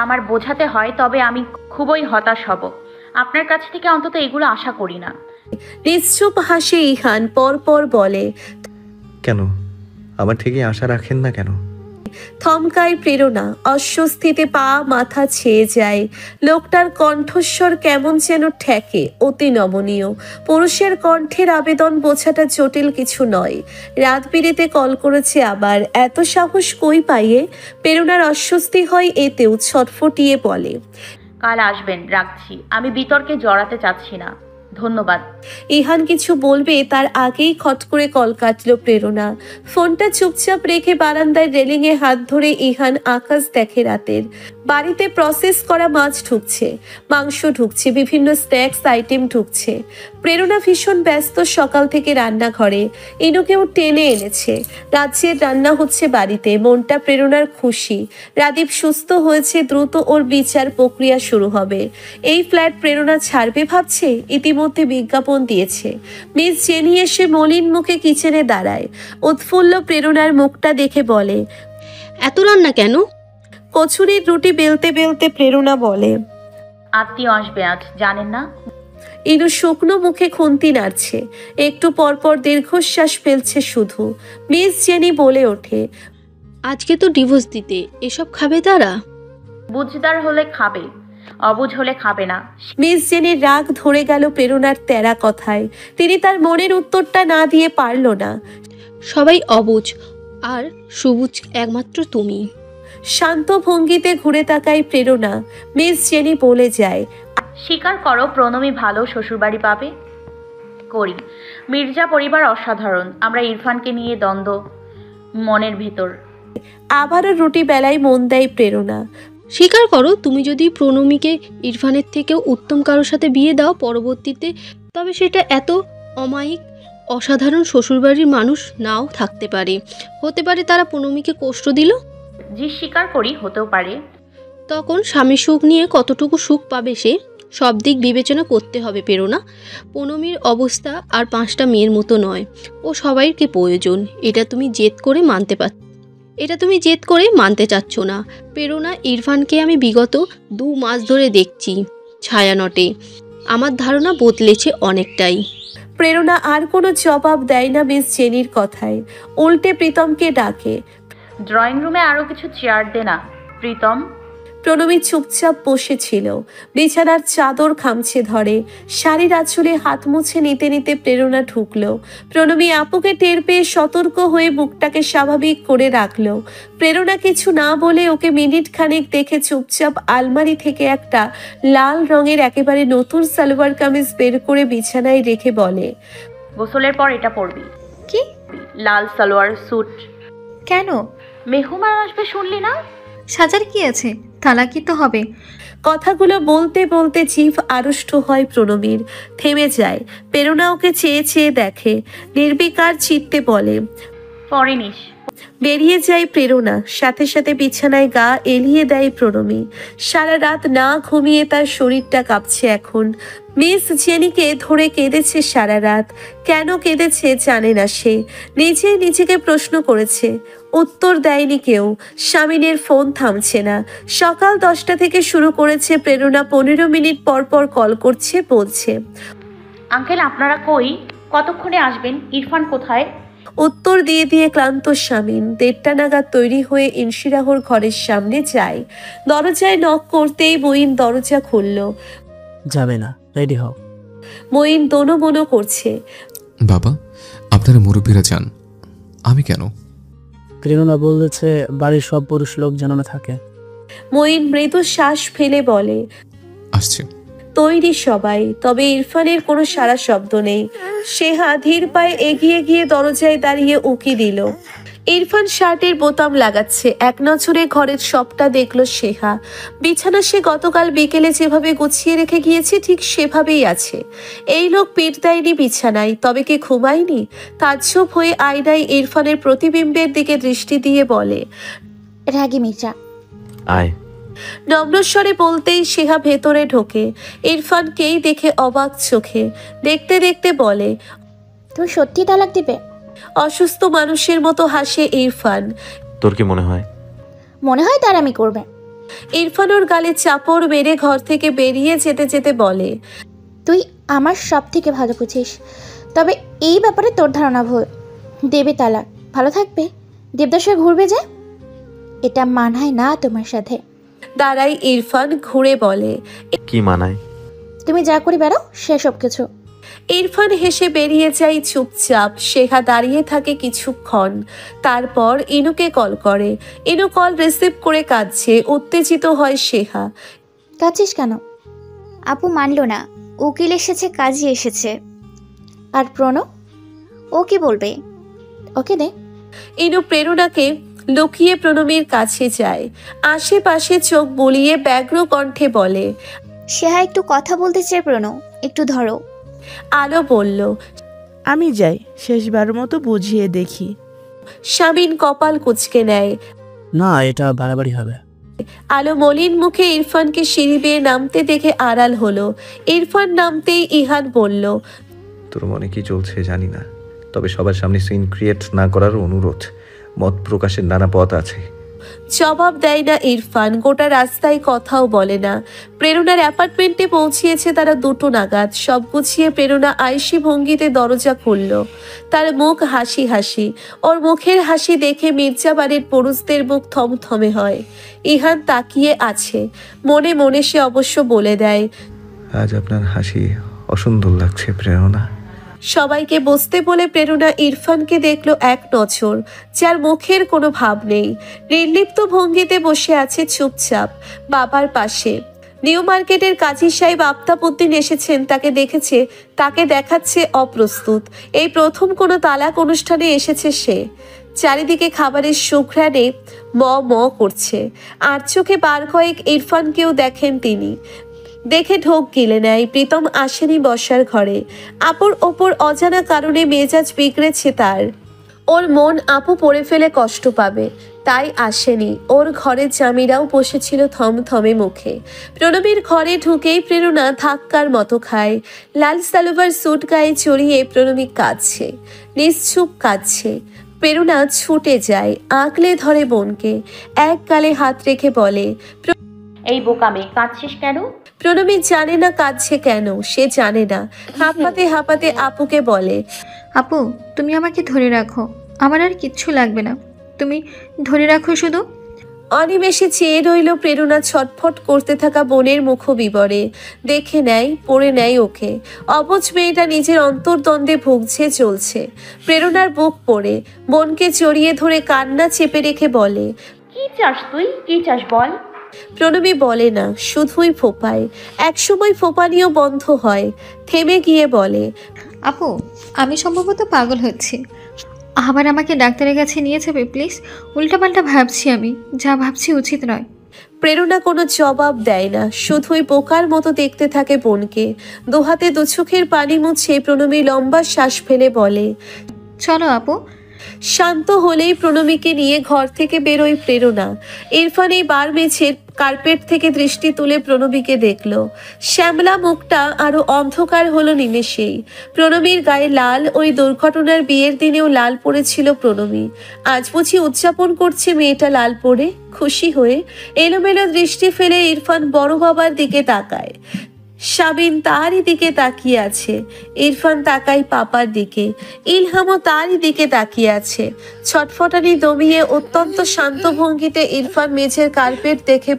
আমার বোঝাতে হয় তবে আমি খুবই হতাশ হব। আপনার কাছ থেকে অন্তত এগুলো আশা করি না। নিশ্চুপ হাসে ইহান, পরপর বলে, কেন আমার থেকে আশা রাখেন না কেন? থমকায় প্রেরণা, অস্বস্তিতে পা মাথা ছেয়ে যায়। লোকটার কণ্ঠস্বর কেমন যেন ঠেকে, অতি নমনীয়। পুরুষের কণ্ঠের আবেদন বোঝাটা জটিল কিছু নয়। রাত বিরেতে কল করেছে আবার, এত সাহস কই পাইয়ে? প্রেরণার অস্বস্তি হয় এতেও, ছটফটিয়ে বলে, কাল আসবেন, রাখছি। আমি বিতর্কে জড়াতে চাচ্ছি না, ধন্যবাদ। ইহান কিছু বলবে তার আগেই খট করে কল কাটলো প্রেরণা। ফোনটা চুপচাপ রেখে বারান্দায় রেলিংয়ে হাত ধরে ইহান আকাশ দেখে রাতের। বাড়িতে প্রসেস করা মাছ ঢুকছে, মাংস ঢুকছে, বিভিন্ন স্ন্যাক্স আইটেম ঢুকছে। প্রেরণা ভীষণ ব্যস্ত সকাল থেকে রান্নাঘরে। ইনুকেও টেনে এনেছে। রাজ্যের রান্না হচ্ছে বাড়িতে। মনটা প্রেরণার খুশি। রাদীপ সুস্থ হয়েছে, দ্রুত ওর বিচার প্রক্রিয়া শুরু হবে। এই ফ্ল্যাট প্রেরণা ছাড়বে ভাবছে, ইতিমধ্যে বিজ্ঞাপন দিয়েছে। মিস জেনি এসে মলিন মুখে কিচেনে দাঁড়ায়। উৎফুল্ল প্রেরণার মুখটা দেখে বলে, এত রান্না কেন? কচুরির রুটি বেলতে বেলতে প্রেরণা বলে, আত্মীয় আসবে আজ, জানেন না? ইনু শুকনো মুখে খুন্তি নাড়ছে, একটু পরপর দীর্ঘশ্বাস ফেলছে শুধু। মিস জেনি বলে ওঠে, আজকে তো ডিভোর্স দিতে, এসব খাবে তারা? বুঝদার হলে খাবে, অবুঝ হলে খাবে না। মিস জেনির রাগ ধরে গেল প্রেরণার তেরা কথায়। তিনি তার মনের উত্তরটা না দিয়ে পারল না। সবাই অবুঝ, আর সবুজ একমাত্র তুমি। শান্ত ভঙ্গিতে ঘুরে তাকায় প্রেরণা। মিস জেনি বলে যায়, স্বীকার করো প্রণমী ভালো শ্বশুরবাড়ি পাবে? করি। মির্জা পরিবার অসাধারণ। আমরা ইরফানকে নিয়ে দ্বন্দ্ব মনের ভেতর। আবারও রুটি বেলায় মন দেয় প্রেরণা। স্বীকার করো তুমি যদি প্রণমীকে ইরফানের থেকেও উত্তম কারোর সাথে বিয়ে দাও পরবর্তীতে, তবে সেটা এত অমায়িক অসাধারণ শ্বশুরবাড়ির মানুষ নাও থাকতে পারে। হতে পারে তারা প্রণমীকে কষ্ট দিল। জি স্বীকার করি, হতেও পারে। তখন স্বামী সুখ নিয়ে কতটুকু সুখ পাবে সে সব দিক বিবেচনা করতে হবে প্রেরণা। প্রণমীর অবস্থা আর 5টা মেয়ের মতো নয়, ও সবাইকে প্রয়োজন। এটা তুমি জেদ করে মানতে চাচ্ছ না প্রেরণা। ইরফানকে আমি বিগত 2 মাস ধরে দেখছি ছায়ানটে। আমার ধারণা বদলেছে অনেকটাই। প্রেরণা আর কোনো জবাব দেয় না মিস জেনির কথায়, উল্টে প্রীতমকে ডাকে। ড্রয়িং রুমে আরো কিছু চেয়ার দে না প্রীতম। প্রণমী চুপচাপ বসেছিল, বিছানার চাদর খামছে ধরে। শাড়ির আঁচলে হাত মুছে নিতে নিতে প্রেরণা ঢুকলো। প্রণমী আপুকে টের পেয়ে সতর্ক হয়ে মুখটাকে স্বাভাবিক করে রাখলো। প্রেরণা কিছু না বলে ওকে মিনিট খানেক দেখে চুপচাপ আলমারি থেকে একটা লাল রঙের একেবারে নতুন সালোয়ার কামিজ বের করে বিছানায় রেখে বলে, গোসলের পর এটা পরবি। কি? লাল সালোয়ার স্যুট। কেন? মেহমান আসবে শুনলি না? সাজার কি আছে, তালাকি তো হবে। কথাগুলো বলতে বলতে জিভ আড়ষ্ট হয় প্রণমীর, থেমে যায়। প্রেরণা ওকে চেয়ে চেয়ে দেখে, নির্বিকার চিত্তে বলে, পরে নিস। বেরিয়ে যায় প্রেরণা। সাথে সাথে বিছানায় গা এলিয়ে দেয় প্রণমী। সারা রাত না ঘুমিয়ে তার শরীরটা কাঁপছে এখন। মিস জেনিকে ধরে কেঁদেছে সারা রাত। কেন কেঁদেছে জানে না সে। নিজেই নিজেকে প্রশ্ন করেছে, উত্তর দেয়নি কেউ। স্বামীনের ফোন থামছে না। সকাল 10টা থেকে শুরু করেছে প্রেরণা, 15 মিনিট পর পর কল করছে, বলছে, আঙ্কেল আপনারা কই? কতক্ষণে আসবেন? ইরফান কোথায়? উত্তর দিয়ে দিয়ে ক্লান্ত স্বামীন 1:30 নাগাদ তৈরি হয়ে ইনশিরাহর ঘরের সামনে যায়। দরজায় নক করতেই বইন দরজা খুলল। যাবে না, রেডি হও। মঈন দোনো মনো করছে। বাবা, আপনারা মুরব্বীরা যান, আমি কেন? প্রেরণা বলেছে বাড়ির সব পুরুষ লোক যেন না থাকে। মঈন মৃদু শ্বাস ফেলে বলে, আসছে। তৈরি সবাই। তবে ইরফানের কোনো সারা শব্দ নেই। সেহা ধীর পায়ে এগিয়ে গিয়ে দরজায় দাঁড়িয়ে উকি দিল। ইরফান শার্টের বোতাম লাগাচ্ছে। এক নজরে ঘরের সবটা দেখলো সেহা। বিছানা সে গতকাল বিকেলে যেভাবে গুছিয়ে রেখে গিয়েছে ঠিক সেভাবেই আছে। এই লোক পিঠ দেয়নি বিছানায়, তবে কি ঘুমায়নি? তাজ্জব হয়ে আয়নায় ইরফানের প্রতিবিম্বের দিকে দৃষ্টি দিয়ে বলে, রাগী মির্জা। আয়। নম্রস্বরে বলতেই সেহা ভেতরে ঢোকে। ইরফানকেই দেখে অবাক চোখে। দেখতে দেখতে বলে, তুমি সত্যি তালাক দিবে? অসুস্থ মানুষের মতো হাসে ইরফান। তোর কি মনে হয়? মনে হয় তার আমি করবে। ইরফান ওর গালে চাপড় মেরে ঘর থেকে বেরিয়ে যেতে যেতে বলে, তুই আমার সব থেকে ভালো বুঝিস, তবে এই ব্যাপারে তোর ধারণা ভুল। দেবে তালাক, ভালো থাকবে, দেবদাসে ঘুরবে যে, এটা মানায় না তোমার সাথে। দাঁড়াই ইরফান ঘুরে বলে, কি মানায়? তুমি যা করে বেড়াও সেসব কিছু। ইরফান হেসে বেরিয়ে যায় চুপচাপ। সেহা দাঁড়িয়ে থাকে কিছুক্ষণ, তারপর ইনুকে কল করে। ইনু কল রিসিভ করে কাঁদছে। উত্তেজিত হয় সেহা। কাঁদছিস কেন? আপু মানলো না, উকিল এসেছে, কাজী এসেছে। আর প্রণব? ও কি বলবে? ওকে দে। ইনু প্রেরণাকে লুকিয়ে প্রণবীর কাছে যায়। আশেপাশে চোখ বুলিয়ে ব্যগ্র কণ্ঠে বলে, সেহা একটু কথা বলতে চায় প্রণব, একটু ধরো। আলো বলল, আমি যাই, শেষবারের মতো বুঝিয়ে দেখি। শামিন কপাল কুঁচকে নেয়। না, এটা বাড়াবাড়ি হবে। আলো মলিন মুখে ইরফানকে সিঁড়ি বেয়ে নামতে দেখে আড়াল হলো। ইরফান নামতেই ইহান বলল, তোর মনে কি চলছে জানি না, তবে সবার সামনে সিন ক্রিয়েট না করার অনুরোধ। মত প্রকাশের নানা পথ আছে। জবাব দেয় না ইরফান। গোটা রাস্তায় কথাও বলে না। প্রেরণার অ্যাপার্টমেন্টে পৌঁছিয়েছে তারা 2টো নাগাদ। সব গুছিয়ে প্রেরণা আয়েশি ভঙ্গিতে দরজা খুলল। তার মুখ হাসি হাসি। ওর মুখের হাসি দেখে মির্জা বাড়ির পুরুষদের মুখ থমথমে হয়। ইহান তাকিয়ে আছে। মনে মনে সে অবশ্য বলে দেয়, আজ আপনার হাসি অসুন্দর লাগছে প্রেরণা। সবাইকে বসতে বলে প্রেরণা ইরফানকে দেখলো এক নজর, যার মুখের কোনো ভাব নেই। নির্লিপ্ত ভঙ্গিতে বসে আছে চুপচাপ বাবার পাশে। নিউ মার্কেটের কাজী সাহেব আফতাবউদ্দিন এসেছেন, তাকে দেখেছে, তাকে দেখাচ্ছে অপ্রস্তুত। এই প্রথম কোনো তালাক অনুষ্ঠানে এসেছে সে। চারিদিকে খাবারের সুঘ্রাণে ম ম করছে। আর চোখে বার কয়েক ইরফানকেও দেখেন তিনি। দেখে ঢোক গিলে নেয়। প্রীতম আসেনি বসার ঘরে। আপুর ওপর অজানা কারণে মেজাজ বিগড়েছে তার। ওর মন আপু পড়ে ফেলে কষ্ট পাবে, তাই আসেনি। ওর ঘরে জামিরাও বসেছিল থমথমে মুখে। প্রণবীর ঘরে ঢুকেই প্রেরণা ধাক্কার মতো খায়। লাল সালোয়ার স্যুট গায়ে চড়িয়ে প্রণবী কাঁদছে, নিশ্চুপ কাঁদছে। প্রেরণা ছুটে যায়, আঁকলে ধরে বোনকে। এক গালে হাত রেখে বলে, এই বোকামে কাঁদছিস কেন? প্রণবী জানে না কাঁদছে কেন, সে জানে না। হাঁপাতে হাঁপাতে আপুকে বলে, আপু তুমি আমাকে ধরে রাখো, আমার আর কিচ্ছু লাগবে না, তুমি ধরে রাখো শুধু। অনিমেষে চেয়ে রইল প্রেরণা ছটফট করতে থাকা বোনের মুখ বিবরে। দেখে নেয়, পড়ে নেয় ওকে। অবুঝ মেয়েটা নিজের অন্তর্দ্বন্দ্বে ভুগছে চলছে। প্রেরণার বুক পড়ে বোনকে জড়িয়ে ধরে কান্না চেপে রেখে বলে, কি চাস তুই, কি চাস বল? প্রণবী বলে না, শুধুই ফোপায়। একসময় ফোপানিও বন্ধ হয়। থেমে গিয়ে বলে, আপু আমি সম্ভবত পাগল হচ্ছি, আবার আমাকে ডাক্তারের কাছে নিয়ে যাবে প্লিজ? উল্টাপাল্টা ভাবছি, আমি যা ভাবছি উচিত নয়। প্রেরণা কোনো জবাব দেয় না, শুধুই বোকার মতো দেখতে থাকে বোনকে। দুহাতে দু চোখের পানি মুছে প্রণবী লম্বা শ্বাস ফেলে বলে, চলো আপু। শান্ত হলেই প্রণবীকে নিয়ে ঘর থেকে বেরোয় প্রেরণা। ইরফান এই বার মেঝের কার্পেট থেকে দৃষ্টি তুলে প্রণবীকে দেখলো। শ্যামলা মুখটা আরো অন্ধকার হলো নিমেষেই। প্রণবীর গায়ে লাল, ওই দুর্ঘটনার বিয়ের দিনেও লাল পড়েছিল প্রণবী। আজ বুঝি উদযাপন করছে মেয়েটা লাল পরে, খুশি হয়ে। এলোমেলো দৃষ্টি ফেলে ইরফান বড় বাবার দিকে তাকায়। শাবিন তারই দিকে তাকিয়ে আছে। ইরফান তাকায় পাপার দিকে। ইলহামও তারই দিকে তাকিয়ে আছে। ছটফটানি দমিয়ে অত্যন্ত শান্ত ভঙ্গিতে ইরফান মেঝের কার্পেট দেখে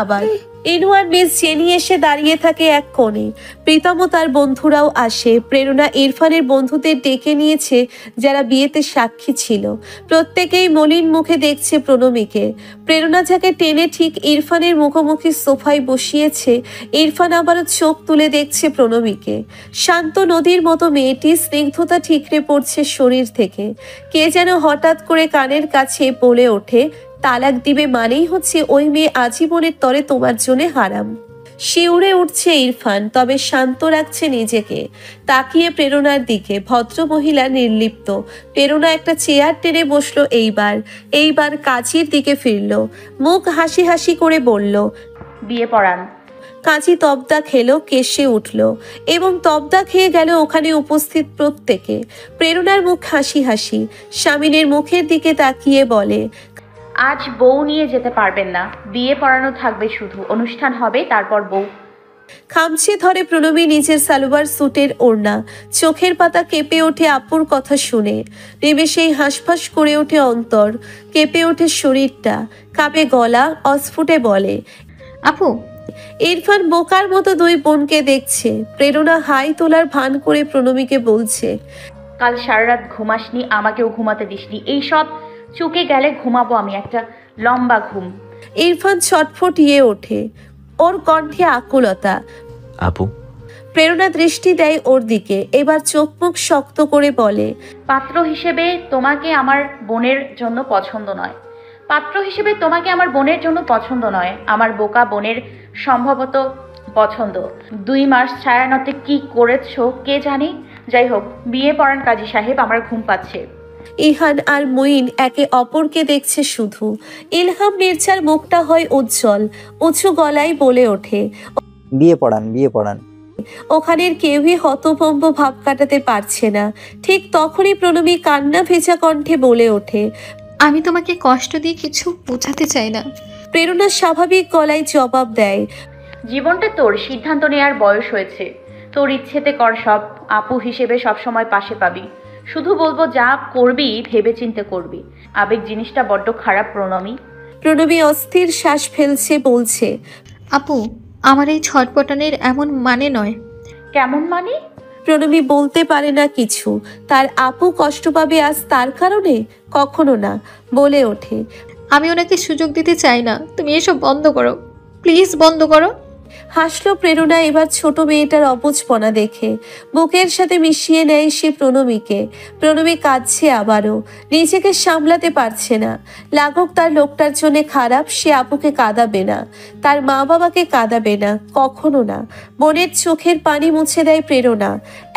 আবার ইনু আর মিস জেনি এসে দাঁড়িয়ে থাকে এক কোণে। প্রীতম ও তার বন্ধুরাও আসে। প্রেরণা ইরফানের বন্ধুদের ডেকে নিয়েছে যারা বিয়েতে সাক্ষী ছিল। প্রত্যেকেই মলিন মুখে দেখছে প্রণমীকে। প্রেরণা যাকে টেনে ঠিক ইরফানের মুখোমুখি সোফায় বসিয়েছে, ইরফান আবারও চোখ তুলে দেখছে প্রণমীকে। শান্ত নদীর মতো মেয়েটি স্নিগ্ধতা ঠিকরে পড়ছে শরীর থেকে। কে যেন হঠাৎ করে কানের কাছে বলে ওঠে, তালাক দিবে মানেই হচ্ছে ওই মেয়ে আজীবনের তরে তোমার জন্য হারাম। শিউরে উঠছে ইরফান, তবে শান্ত রাখছে নিজেকে। তাকিয়ে প্রেরণার দিকে। ভদ্র মহিলা নির্লিপ্ত। প্রেরণা একটা চেয়ার টেনে বসলো। এইবার কাজীর দিকে ফিরল। মুখ হাসি হাসি করে বলল, বিয়ে পড়ান। কাজী তবদা খেলো, কেশে উঠল এবং তবদা খেয়ে গেল ওখানে উপস্থিত প্রত্যেকে। প্রেরণার মুখ হাসি হাসি। স্বামীনের মুখের দিকে তাকিয়ে বলে, আজ বউ নিয়ে যেতে পারবেন না, বিয়ে পড়ানো থাকবে শুধু, অনুষ্ঠান হবে তারপর বউ। খামচে ধরে প্রণবী নিজের সালোয়ার স্যুটের ওড়না। চোখের পাতা কেঁপে ওঠে আপুর কথা শুনে। নিমেষেই হাঁসফাঁস করে ওঠে অন্তর, কেঁপে ওঠে শরীরটা, কাঁপে গলা। অস্ফুটে বলে, আপু। ইরফান বোকার মতো দুই বোনকে দেখছে। প্রেরণা হাই তোলার ভান করে প্রণবীকে বলছে, কাল সারা রাত ঘুমাসনি, আমাকেও ঘুমাতে দিসনি, এইসব চুকে গেলে ঘুমাবো আমি, একটা লম্বা ঘুম। ইরফান ছটফটিয়ে ওঠে, ওর কণ্ঠে আকুলতা। আপু। প্রেরণা দৃষ্টি দেয় ওর দিকে। এবার চোখ মুখ শক্ত করে বলে, পাত্র হিসেবে তোমাকে আমার বোনের জন্য পছন্দ নয়, পাত্র হিসেবে তোমাকে আমার বোনের জন্য পছন্দ নয়, আমার বোকা বোনের সম্ভবত পছন্দ। 2 মাস ছায়ানতে কি করেছো কে জানে। যাই হোক, বিয়ে পড়ান কাজী সাহেব, আমার ঘুম পাচ্ছে। ইহান আর মুইন একে অপরকে দেখছে শুধু। ইলহাম মির্জার মুখটা হয় উজ্জ্বল, উঁচু গলায় বলে ওঠে, বিয়ে পড়ান। ওখানের কেউই হতভম্ব ভাব কাটাতে পারছে না। ঠিক তখনই প্রণবী কান্না ভেজা কণ্ঠে বলে ওঠে, আমি তোমাকে কষ্ট দিয়ে কিছু বোঝাতে চাই না। প্রেরণা স্বাভাবিক গলায় জবাব দেয়, জীবনটা তোর, সিদ্ধান্ত নেওয়ার বয়স হয়েছে, তোর ইচ্ছেতে কর সব, আপু হিসেবে সবসময় পাশে পাবি। শুধু বলবো যা করবি ভেবে চিন্তে করবি, আবেগ জিনিসটা বড্ড খারাপ প্রণমী। প্রণবী অস্থির শ্বাস ফেলছে, বলছে, আপু আমার এই ছটপটানের এমন মানে নয়। কেমন মানে? প্রণবী বলতে পারে না কিছু। তার আপু কষ্ট পাবে আজ তার কারণে? কখনো না। বলে ওঠে, আমি ওনাকে সুযোগ দিতে চাই না, তুমি এসব বন্ধ করো, প্লিজ বন্ধ করো। হাসলো প্রেরণা এবার ছোট মেয়েটার অবুঝপনা দেখে। বুকের সাথে মিশিয়ে নেয় সে প্রণবীকে। প্রণবী কাঁদছে আবারও, নিজেকে সামলাতে পারছে না। লাগুক তার লোকটার জন্য খারাপ, সে আপুকে কাঁদাবে না, তার মা বাবাকে কাঁদাবে না, কখনো না। বোনের চোখের পানি মুছে দেয় প্রেরণা।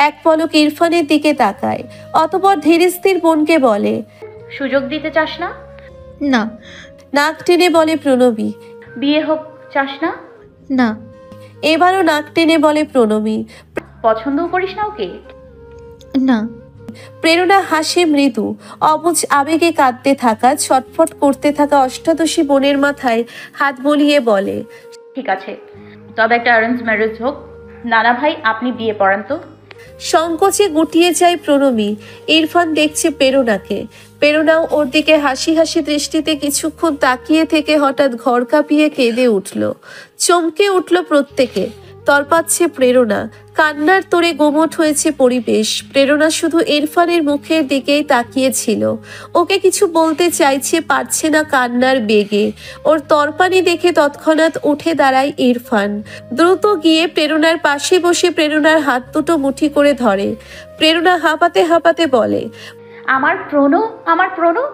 এক পলক ইরফানের দিকে তাকায়, অতঃপর ধীরস্থির বোনকে বলে, সুযোগ দিতে চাস না? না। নাক টেনে বলে প্রণবী। বিয়ে হোক চাস না? না। এবারও নাক টেনে বলে প্রণবী। পছন্দও করিস না ওকে? না। প্রেরণা হাসে মৃদু, অবুঝ আবেগে কাঁদতে থাকা, ছটফট করতে থাকা অষ্টাদশী বোনের মাথায় হাত বলিয়ে বলে, ঠিক আছে, তবে একটা অ্যারেঞ্জ ম্যারেজ হোক। নানা ভাই আপনি বিয়ে পড়ান তো। সংকোচে গুটিয়ে যায় প্রণবী। ইরফান দেখছে প্রেরণাকে। প্রেরণাও ওর দিকে হাসি হাসি দৃষ্টিতে কিছুক্ষণ তাকিয়ে থেকে হঠাৎ ঘর কাঁপিয়ে কেঁদে উঠল। চমকে উঠল প্রত্যেকে। তরপাচ্ছে প্রেরণা। কান্নার তোড়ে গোমট হয়েছে পরিবেশ। প্রেরণা শুধু ইরফানের মুখের দিকেই তাকিয়েছিল। ওকে কিছু বলতে চাইছে, পারছে না কান্নার বেগে। ওর তরপানি দেখে তৎক্ষণাৎ উঠে দাঁড়ায় ইরফান। দ্রুত গিয়ে প্রেরণার পাশে বসে প্রেরণার হাত দুটো মুঠি করে ধরে। প্রেরণা হাঁপাতে হাঁপাতে বলে, আমার প্রণো।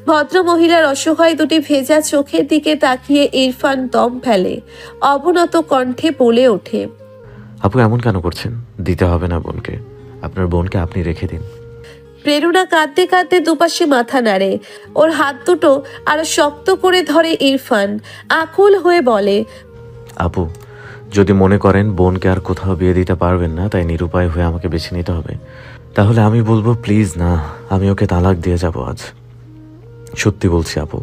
ভদ্র মহিলার অসহায় দুটি ভেজা চোখের দিকে তাকিয়ে ইরফান দম ফেলে। অবনত কণ্ঠে বলে ওঠে, আপু এমন কেন করছেন? দিতে হবে না বোনকে, আপনার বোনকে আপনি রেখে দিন। প্রেরণা কাঁদতে কাঁদতে দুপাশে মাথা নাড়ে। ওর হাত দুটো আরো শক্ত করে ধরে ইরফান। আকুল হয়ে বলে, আপু যদি মনে করেন বোনকে আর কোথাও বিয়ে দিতে পারবেন না, তাই নিরুপায় হয়ে আমাকে বেছে নিতে হবে, তাহলে আমি বলবো প্লিজ না, আমি ওকে তালাক দিয়ে যাব আজ। সত্যি বলছি আপু,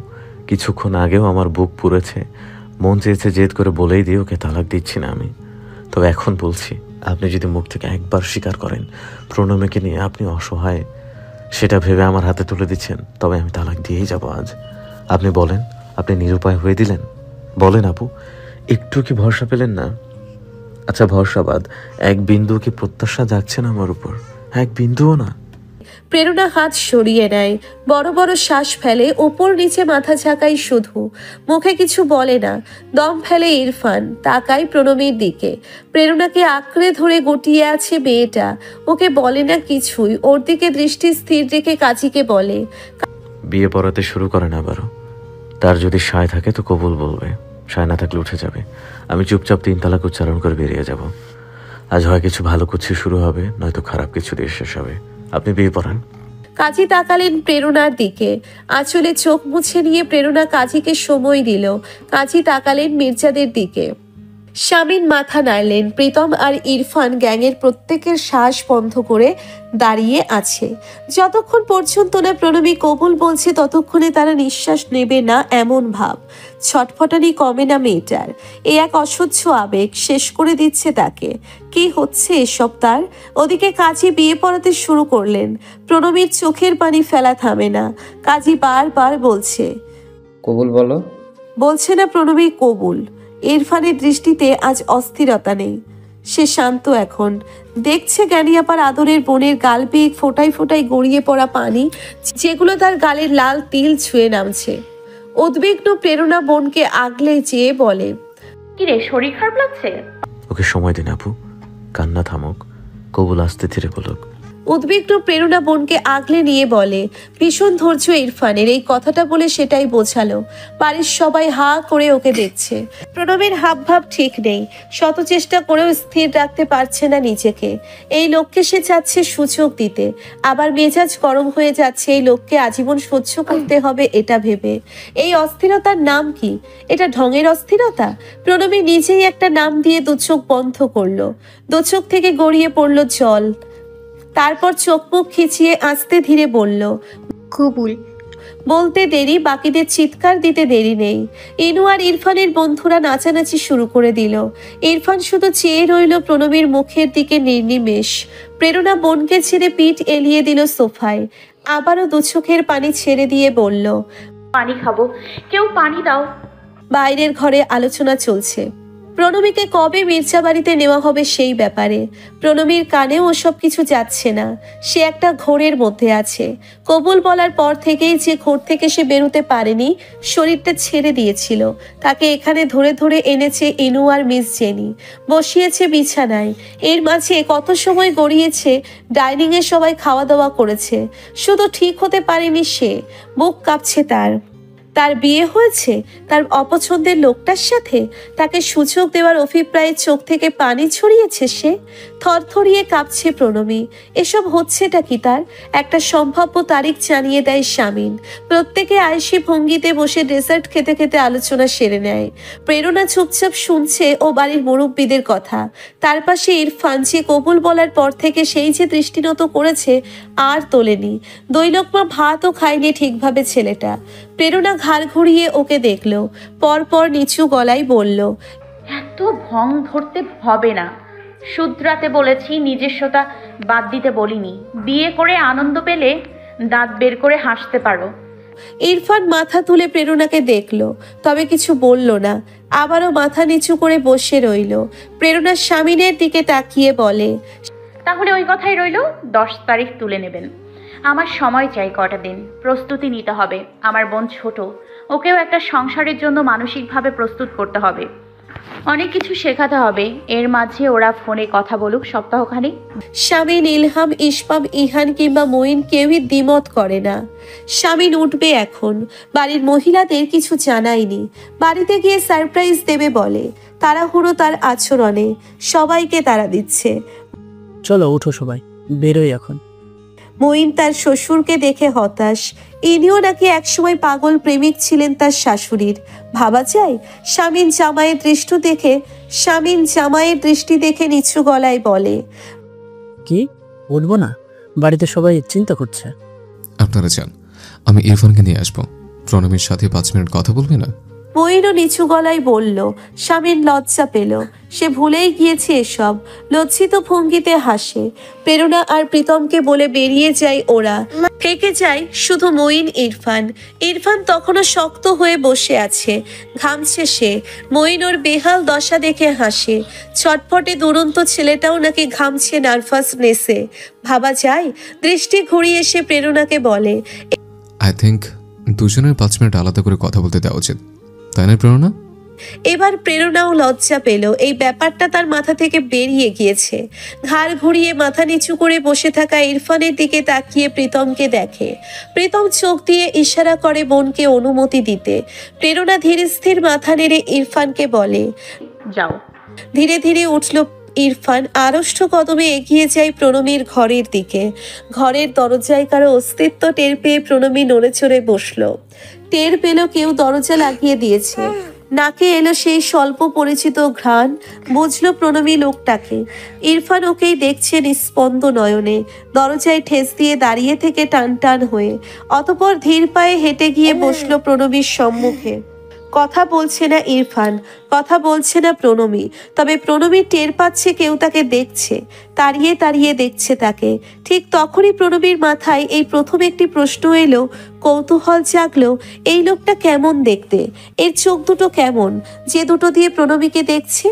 কিছুক্ষণ আগেও আমার বুক পুড়েছে, মন চেয়েছে জেদ করে বলেই দিয়ে ওকে তালাক দিচ্ছি না আমি। তবে এখন বলছি, আপনি যদি মুখ থেকে একবার স্বীকার করেন প্রণমীকে নিয়ে আপনি অসহায়, সেটা ভেবে আমার হাতে তুলে দিচ্ছেন, তবে আমি তালাক দিয়েই যাব আজ। আপনি বলেন, আপনি নিরুপায় হয়ে দিলেন? বলেন আপু, একটু কি ভরসা পেলেন না? আচ্ছা ভরসাবাদ, এক বিন্দু কি প্রত্যাশা জাগছে না আমার উপর? এক বিন্দুও না। প্রেরণা হাত সরিয়ে নেয়, বড় বড় শ্বাস ফেলে, ওপর নিচে মাথা ঝাঁকাই শুধু, মুখে কিছু বলে না। দম ফেলে ইরফান, তাকায় প্রণমীর দিকে। প্রেরণাকে আঁকড়ে ধরে গটিয়ে আছে মেয়েটা, ওকে বলে না কিছুই। ওর দিকে দৃষ্টি স্থির রেখে কাজীকে বলে, বিয়ে পড়াতে শুরু করেন আবারও। তার যদি সায় থাকে তো কবুল বলবে, সায় না থাকলে উঠে যাবে। আমি চুপচাপ 3 তালাক উচ্চারণ করে বেরিয়ে যাব। আজ হয় কিছু ভালো কিছু শুরু হবে, নয়তো খারাপ কিছু দিয়ে শেষ হবে। আপনি বিয়ে পড়ান। কাজী তাকালেন প্রেরণার দিকে, আঁচলে চোখ মুছে নিয়ে প্রেরণা কাজীকে সময় দিল। কাজী তাকালেন মির্জাদের দিকে। শামীন মাথা নাড়লেন। প্রীতম আর ইরফান গ্যাংয়ের প্রত্যেকের শ্বাস বন্ধ করে দাঁড়িয়ে আছে। যতক্ষণ পর্যন্ত না প্রণবী কবুল বলছে ততক্ষণে তারা নিঃশ্বাস নেবে না, এমন ভাব। ছটফটানি কমে না মেয়েটার। এ এক অসহ্য আবেগ, শেষ করে দিচ্ছে তাকে। কি হচ্ছে এসব তার? ওদিকে কাজী বিয়ে পড়াতে শুরু করলেন। প্রণবীর চোখের পানি ফেলা থামে না। কাজী বারবার বলছে, কবুল বলো। বলছে না প্রণবী কবুল। ইরফানের দৃষ্টিতে আজ অস্থিরতা নেই, সে শান্ত এখন। দেখছে জ্ঞানিয়াপার আদরের বোনের গাল বেয়ে ফোটায় ফোটায় গড়িয়ে পড়া পানি, যেগুলো তার গালের লাল তিল ছুঁয়ে নামছে। উদ্বিগ্ন প্রেরণা বোনকে আগলে চেয়ে বলে, কিরে শরীর খারাপ লাগছে? ওকে সময় দিন আপু, কান্না থামুক, কবুল আস্তে ধীরে বলুক। উদ্বিগ্ন প্রেরণা বোনকে আগলে নিয়ে বলে। ভীষণ ধৈর্য ইরফানের, এই কথাটা বলে সেটাই বোঝালো। বাড়ির সবাই হা করে ওকে দেখছে। প্রণবের হাবভাব ঠিক নেই, শত চেষ্টা করেও স্থির রাখতে পারছে না নিজেকে। এই লোককে সে চাচ্ছে সুযোগ দিতে, আবার মেজাজ গরম হয়ে যাচ্ছে এই লোককে আজীবন সহ্য করতে হবে এটা ভেবে। এই অস্থিরতার নাম কি? এটা ঢঙের অস্থিরতা? প্রণবী নিজেই একটা নাম দিয়ে দুচোখ বন্ধ করলো। দুচোখ থেকে গড়িয়ে পড়লো জল। তারপর চোখ মুখ খিচিয়ে আস্তে ধীরে বলল, কবুল। বলতে দেরি, বাকিদের চিৎকার দিতে দেরি নেই। ইনু আর ইরফানের বন্ধুরা নাচানাচি শুরু করে দিল। ইরফান শুধু চেয়ে রইল প্রণবীর মুখের দিকে নির্নিমেষ। প্রেরণা বোনকে ছেড়ে পিঠ এলিয়ে দিল সোফায়। আবারও দুচোখের পানি ছেড়ে দিয়ে বলল, পানি খাবো, কেউ পানি দাও। বাইরের ঘরে আলোচনা চলছে। প্রণবীকে কবে মির্জা বাড়িতে নেওয়া হবে সেই ব্যাপারে। প্রণবীর কানেও ওসব কিছু যাচ্ছে না। সে একটা ঘোরের মধ্যে আছে। কবুল বলার পর থেকেই যে ঘোর থেকে সে বেরোতে পারেনি, শরীরটা ছেড়ে দিয়েছিল। তাকে এখানে ধরে ধরে এনেছে ইনু আর মিস জেনি, বসিয়েছে বিছানায়। এর মাঝে কত সময় গড়িয়েছে, ডাইনিংয়ে সবাই খাওয়া দাওয়া করেছে। শুধু ঠিক হতে পারেনি সে। বুক কাঁপছে তার। তার বিয়ে হয়েছে তার অপছন্দের লোকটার সাথে। তাকে সুযোগ দেওয়ার অভিপ্রায়ে চোখ থেকে পানি ছড়িয়েছে সে। থরথরিয়ে কাঁপছে প্রণবী। এসব হচ্ছেটা কি তার? একটা সম্ভাব্য তারিখ জানিয়ে দেয় শামীন। প্রত্যেকে আয়েশি ভঙ্গিতে বসে ডেজার্ট খেতে খেতে আলোচনা সেরে নেয়। প্রেরণা চুপচাপ শুনছে ও বাড়ির মুরব্বীদের কথা। তার পাশে ইরফান, যে কবুল বলার পর থেকে সেই যে দৃষ্টিনত করেছে আর তোলেনি। 2 লোকমা ভাতও খায়নি ঠিকভাবে ছেলেটা। প্রেরণা ঘাড় ঘুরিয়ে ওকে দেখল, পরপর নিচু গলায় বলল, এত ভং ধরতে হবে না। শুধরাতে বলেছি, নিজস্বতা বাদ দিতে বলিনি। বিয়ে করে আনন্দ পেলে দাঁত বের করে হাসতে পারো। ইরফান মাথা তুলে প্রেরণাকে দেখল, তবে কিছু বলল না। আবারও মাথা নিচু করে বসে রইল। প্রেরণা শামীনের দিকে তাকিয়ে বলে, তাহলে ওই কথাই রইল, 10 তারিখ তুলে নেবেন। আমার সময় চাই কটা দিন, প্রস্তুতি নিতে হবে। আমার বোন ছোট, ওকেও একটা সংসারের জন্য মানসিকভাবে প্রস্তুত করতে হবে। অনেক কিছু শেখাতে হবে। এর মাঝে ওরা ফোনে কথা বলুক সপ্তাহখানেক। শামীন, ইলহাম, ইসমাম, ইহান কিংবা মঈন কেউই দ্বিমত করে না। শামীন উঠবে এখন। বাড়ির মহিলাদের কিছু জানায়নি। বাড়িতে গিয়ে সারপ্রাইজ দেবে বলে। তাড়াহুড়ো তার আচরণে, সবাইকে তাড়া দিচ্ছে। চলো উঠো সবাই, বেরোই এখন। মঈন তার শ্বশুরকে দেখে হতাশ। ইনিও নাকি একসময় পাগল প্রেমিক ছিলেন তার শাশুড়ির। ভাবা যায়। শামীন জামাইয়ের দৃষ্টি দেখে নিচু গলায় বলে, কি উঠবো না? বাড়িতে সবাই চিন্তা করছে। আপনারা যান, আমি ইরফানকে নিয়ে আসবো। প্রণবীর সাথে 5 মিনিট কথা বলবে না? মঈনও নিচু গলায় বলল। শামীন লজ্জা পেল। সে ভুলেই গিয়েছে এসব। লজ্জিত ভঙ্গিতে হাসে। প্রেরণা আর প্রীতমকে বলে বেরিয়ে যায় ওরা। থেকে যায় শুধু মঈন ইরফান। ইরফান তখনও শক্ত হয়ে বসে আছে, ঘামছে সে। মঈন ওর বেহাল দশা দেখে হাসে। ছটফটে দুরন্ত ছেলেটাও নাকি ঘামছে নার্ভাসনেসে। ভাবা যায়। দৃষ্টি ঘুরিয়ে এসে প্রেরণাকে বলে, আই থিঙ্ক দুজনের 5 মিনিট আলাদা করে কথা বলতে দেওয়া উচিত, তাই না প্রেরণা? এবার প্রেরণাও লজ্জা পেল। এই ব্যাপারটা তার মাথা থেকে বেরিয়ে গিয়েছে। ঘাড় ঘুরিয়ে মাথা নিচু করে বসে থাকা ইরফানের দিকে তাকিয়ে প্রীতমকে দেখে। প্রীতম চোখ দিয়ে ইশারা করে বোনকে অনুমতি দিতে। প্রেরণা ধীরে স্থির মাথা নেড়ে ইরফানকে বলে, যাও। ধীরে ধীরে উঠল ইরফান। আড়ষ্ট কদমে এগিয়ে যায় প্রণমীর ঘরের দিকে। ঘরের দরজায় কারো অস্তিত্ব টের পেয়ে প্রণমী নড়ে চড়ে বসল। টের পেল কেউ দরজা লাগিয়ে দিয়েছে। নাকে এলো সেই স্বল্প পরিচিত ঘ্রাণ। বুঝলো প্রণমী লোকটাকে। ইরফান ওকেই দেখছে নিস্পন্দ নয়নে। দরজায় ঠেস দিয়ে দাঁড়িয়ে থেকে টান টান হয়ে অতঃপর ধীর পায়ে হেঁটে গিয়ে বসলো প্রণমীর সম্মুখে। কথা বলছে না ইরফান, কথা বলছে না প্রণমী, তবে প্রণমী টের পাচ্ছে কেউ তাকে দেখছে, তাড়িয়ে তাড়িয়ে দেখছে তাকে। ঠিক তখনই প্রণমীর মাথায় এই প্রথম একটি প্রশ্ন এলো, কৌতূহল জাগলো, এই লোকটা কেমন দেখতে, এর চোখ দুটো কেমন, যে দুটো দিয়ে প্রণমীকে দেখছে।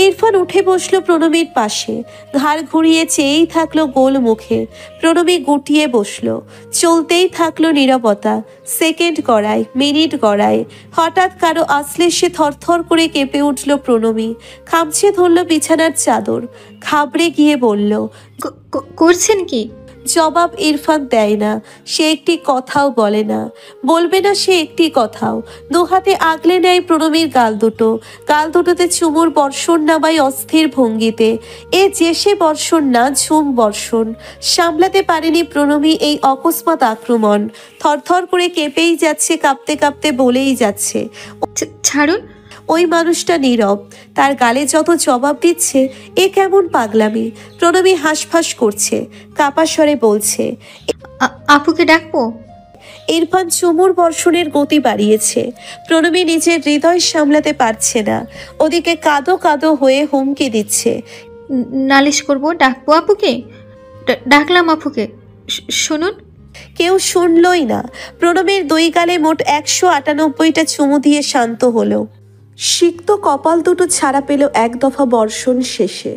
ইরফান উঠে বসলো প্রণমীর পাশে, ঘাড় ঘুরিয়ে চেয়েই থাকলো গোল মুখে। প্রণমী গুটিয়ে বসলো। চলতেই থাকলো নীরবতা। সেকেন্ড গড়ায়, মিনিট গড়ায়। হঠাৎ কারো আসলে সে থরথর করে কেঁপে উঠল প্রণমী। খামছে ধরল বিছানার চাদর। ঘাবড়ে গিয়ে বলল, করছেন কি? জবাব ইরফান দেয় না। সে একটি কথাও বলে না, বলবে না সে একটি কথাও। দুহাতে আগলে নেয় প্রণমীর গাল দুটো। গাল দুটোতে চুমুর বর্ষণ নামায় অস্থির ভঙ্গিতে। এ যে সে বর্ষণ না, ঝুম বর্ষণ। সামলাতে পারেনি প্রণমী এই অকস্মাৎ আক্রমণ। থরথর করে কেঁপেই যাচ্ছে, কাঁপতে কাঁপতে বলেই যাচ্ছে, ছাড়ুন। ওই মানুষটা নীরব। তার গালে যত জবাব দিচ্ছে, এ কেমন পাগলামি। প্রণমী হাঁসফাঁস করছে, কাপা স্বরে বলছে, আপুকে ডাকবো? ইরফান চুমুর বর্ষণের গতি বাড়িয়েছে। প্রণমী নিজের হৃদয় সামলাতে পারছে না। ওদিকে কাঁদো কাঁদো হয়ে হুমকি দিচ্ছে, নালিশ করবো, ডাকবো আপুকে? ডাকলাম আপুকে, শুনুন। কেউ শুনলই না। প্রণমীর দুই গালে মোট 198টা চুমু দিয়ে শান্ত হলো। সিক্ত কপাল দুটো ছাড়া পেল এক দফা বর্ষণ শেষে।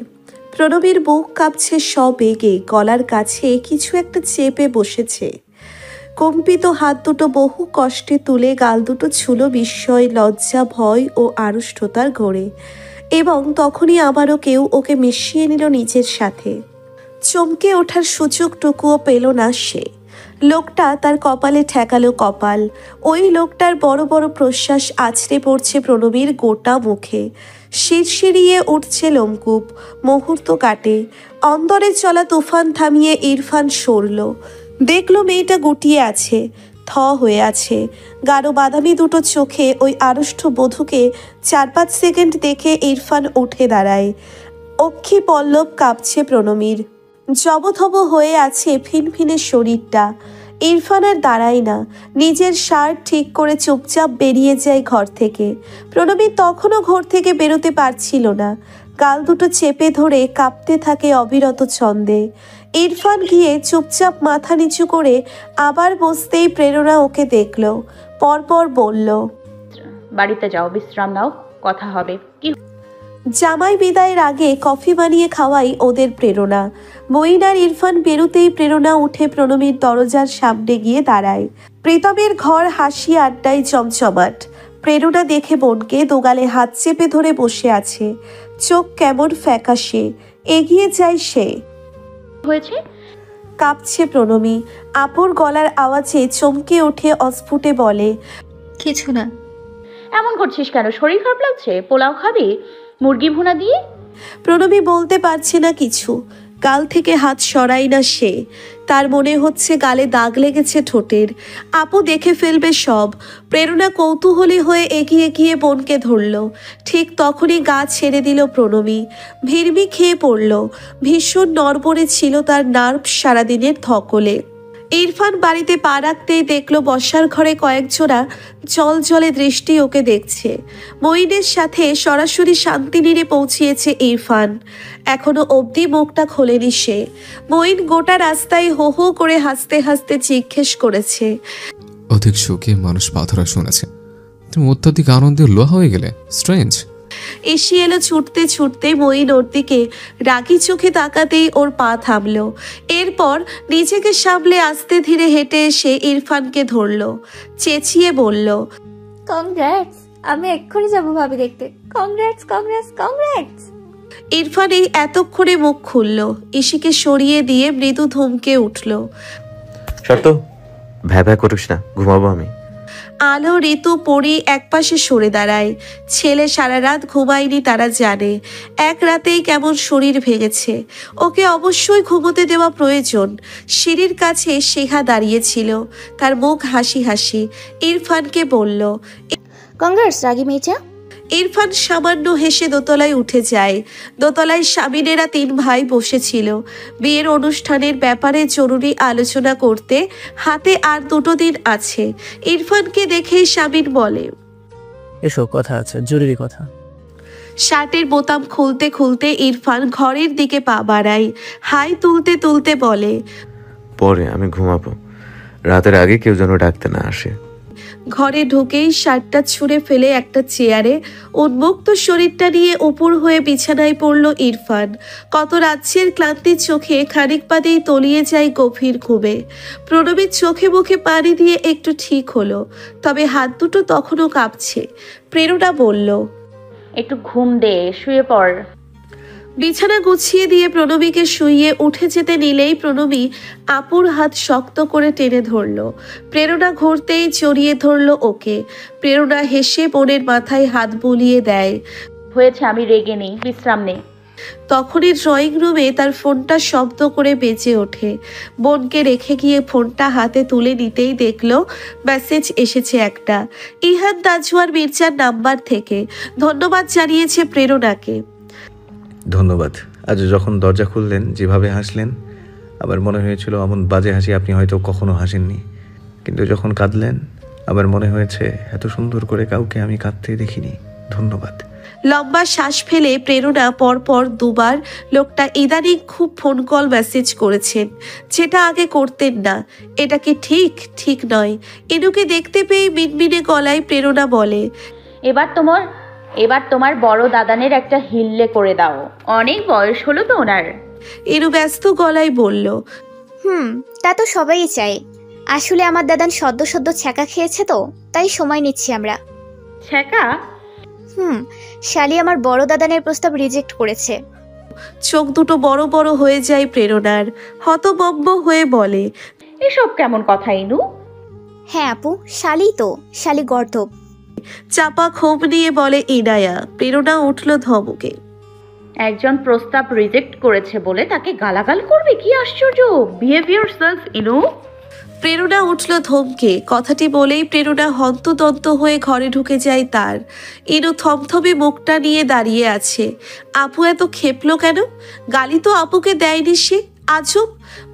প্রণবীর বুক কাঁপছে সবেগে, গলার কাছে কিছু একটা চেপে বসেছে। কম্পিত হাত দুটো বহু কষ্টে তুলে গাল দুটো ছুলো বিস্ময়, লজ্জা, ভয় ও আড়ষ্টতার ঘোরে। এবং তখনই আবারও কেউ ওকে মিশিয়ে নিল নিজের সাথে। চমকে ওঠার সুযোগটুকুও পেল না সে। লোকটা তার কপালে ঠেকালো কপাল। ওই লোকটার বড় বড় প্রশ্বাস আছড়ে পড়ছে প্রণবীর গোটা মুখে। শিরশিরিয়ে উঠছে লোমকূপ। মুহূর্ত কাটে। অন্তরে চলা তুফান থামিয়ে ইরফান সরল। দেখলো মেয়েটা গুটিয়ে আছে, থ হয়ে আছে। গাঢ় বাদামি দুটো চোখে ওই আড়ষ্ট বধূকে 4-5 সেকেন্ড দেখে ইরফান উঠে দাঁড়ায়। অক্ষি পল্লব কাঁপছে প্রণমীর। জবথব হয়ে আছে ফিনফিনে শরীরটা। ইরফান আর দাঁড়ায় না, নিজের শার্ট ঠিক করে চুপচাপ বেরিয়ে যায় ঘর থেকে। প্রণবী তখনও ঘর থেকে বেরোতে পারছিল না। গাল দুটো চেপে ধরে কাঁপতে থাকে অবিরত ছন্দে। ইরফান গিয়ে চুপচাপ মাথা নিচু করে আবার বসতেই প্রেরণা ওকে দেখল। পরপর বলল, বাড়িতে যাও, বিশ্রাম নাও, কথা হবে। কি জামাই বিদায়ের আগে কফি বানিয়ে খাওয়াই ওদের প্রেরণা। মঈন আর ইরফান বেরোতেই প্রেরণা উঠে প্রণমীর দরজার সামনে গিয়ে দাঁড়ায়। প্রীতমের ঘর হাসি আড্ডায় চমচমাট। প্রেরণা দেখে বোনকে দোগালে হাত চেপে ধরে বসে আছে। চোখ কেমন ফ্যাকাশে। এগিয়ে যায় সে। হয়েছে? কাঁপছে প্রণমী। আপুর গলার আওয়াজে চমকে উঠে অস্ফুটে বলে, কিছু না। এমন করছিস কেন? শরীর খারাপ লাগছে? পোলাও খাবি মুরগি ভুনা দিয়ে? প্রণবী বলতে পারছে না কিছু। গাল থেকে হাত সরাই না সে। তার মনে হচ্ছে গালে দাগ লেগেছে ঠোঁটের। আপু দেখে ফেলবে সব। প্রেরণা কৌতূহলী হয়ে এগিয়ে গিয়ে বোনকে ধরল। ঠিক তখনই গা ছেড়ে দিল প্রণবী। ভিড়মি খেয়ে পড়ল। ভীষণ নড়বড়ে ছিল তার নার্ভ সারাদিনের ধকলে। ইরফান বাড়িতে পা রাখতেই দেখলো বসার ঘরে কয়েকজোড়া জলজলে দৃষ্টি ওকে দেখছে। মঈনের সাথে সরাসরি শান্তিনীরে পৌঁছিয়েছে ইরফান। এখনো অবধি মুখটা খোলেনি সে। মঈন গোটা রাস্তায় হো হো করে হাসতে হাসতে জিজ্ঞেস করেছে, অধিক সুখে মানুষ পাথরা শুনেছে, তুমি অত্যাধিক আনন্দে লোহা হয়ে গেলে, স্ট্রেঞ্জ। এসে এলো ছুটতে ছুটতে। মঈন ওর দিকে রাগি চোখে তাকাতেই ওর পা থামলো। এরপর নিজেকে সামলে আস্তে ধীরে হেঁটে এসে ইরফানকে ধরলো, চেঁচিয়ে বলল, কংগ্রাটস, আমি এক্ষুনি যাবো ভাবি দেখতে। Congrats congrats congrats. ইরফান এই এতক্ষণে মুখ খুলল, ইসিকে সরিয়ে দিয়ে মৃদু ধমকে উঠল, শর্ত ভ্যা করিস না, ঘুমাবো আমি। আলো, ঋতু, পরি একপাশে সরে দাঁড়ায়। ছেলে সারা রাত ঘুমায়নি তারা জানে। এক রাতেই কেমন শরীর ভেঙেছে। ওকে অবশ্যই ঘুমোতে দেওয়া প্রয়োজন। সিঁড়ির কাছে শেখা দাঁড়িয়েছিল, তার মুখ হাসি হাসি। ইরফানকে বলল, কংগ্রাটস রাগি মেয়েটা। ইরফান সামান্য হেসে দোতলায় উঠে যায়। দোতলায় স্বামীনেরা 3 ভাই বসেছিল। বিয়ের অনুষ্ঠানের ব্যাপারে জরুরি আলোচনা করতে হাতে আর 2 দিন আছে। ইরফানকে দেখেই স্বামীন বলে, এসো, কথা আছে, জরুরি কথা। শার্টের বোতাম খুলতে খুলতে ইরফান ঘরের দিকে পা বাড়ায়। হাই তুলতে তুলতে বলে, পরে আমি ঘুমাবো, রাতের আগে কেউ যেন ডাকতে না আসে। ঘরে ঢুকেই শার্টটা ছুঁড়ে ফেলে একটা চেয়ারে উন্মুক্ত শরীরটা নিয়ে উপর হয়ে বিছানায় পড়ল ইরফান। কত রাজ্যের ক্লান্তির চোখে খানিক বাদেই তলিয়ে যায় গভীর ঘুমে। প্রণবীর চোখে মুখে পানি দিয়ে একটু ঠিক হলো, তবে হাত দুটো তখনও কাঁপছে। প্রেরণা বলল, একটু ঘুম দে, শুয়ে পড়। বিছানা গুছিয়ে দিয়ে প্রণবীকে শুইয়ে উঠে যেতে নিলেই প্রণবী আপুর হাত শক্ত করে টেনে ধরল। প্রেরণা ঘুরতেই জড়িয়ে ধরল ওকে। প্রেরণা হেসে বোনের মাথায় হাত বুলিয়ে দেয়। হয়েছে, আমি রেগে নেই, বিশ্রাম নে। তখনই ড্রয়িং রুমে তার ফোনটা শব্দ করে বেজে ওঠে। বোনকে রেখে গিয়ে ফোনটা হাতে তুলে নিতেই দেখলো মেসেজ এসেছে একটা। ইহান তাজওয়ার মির্জার নাম্বার থেকে। ধন্যবাদ জানিয়েছে প্রেরণাকে। ধন্যবাদ। আজ যখন দরজা খুললেন, যেভাবে হাসলেন, আবার মনে হয়েছিল এমন বাজে হাসি আপনি হয়তো কখনো হাসেননি। কিন্তু যখন কাঁদলেন, আবার মনে হয়েছে এত সুন্দর করে কাউকে আমি কাঁদতে দেখিনি। ধন্যবাদ। লম্বা শ্বাস ফেলে প্রেরণা পরপর 2 বার লোকটা ইদানিং খুব ফোন কল মেসেজ করেছেন, যেটা আগে করতেন না। এটা কি ঠিক? ঠিক নয়। ইনুকে দেখতে পেয়ে মিনমিনে গলায় প্রেরণা বলে, এবার তোমার বড় দাদানের একটা হিল্লে করে দাও, অনেক বয়স হলো তো ওনার। ইনু ব্যস্ত গলায় বলল, তা তো সবাই চায়। আসলে আমার দাদান সদ্য সদ্য ছ্যাঁকা খেয়েছে তো, তাই সময় নিচ্ছি আমরা। ছ্যাঁকা? শালি আমার বড় দাদানের প্রস্তাব রিজেক্ট করেছে। চোখ দুটো বড় বড় হয়ে যায় প্রেরণার। হতভম্ব হয়ে বলে, এসব কেমন কথা ইনু? হ্যাঁ আপু, শালি তো, শালি গর্দব। চাপা ক্ষোভ নিয়ে বলে ইনায়া। প্রেরণা উঠল ধমকে। একজন প্রস্তাব রিজেক্ট করেছে বলে তাকে গালাগাল করবে? কি আশ্চর্য! বিহেভ ইয়োরসেলফ ইনু। প্রেরণা উঠল ধমকে। কথাটি বলেই প্রেরণা হন্তদন্ত হয়ে ঘরে ঢুকে যায় তার। ইনু থমথমে মুখটা নিয়ে দাঁড়িয়ে আছে। আপু এত খেপলো কেন? গালি তো আপুকে দেয়নি সে। আজব,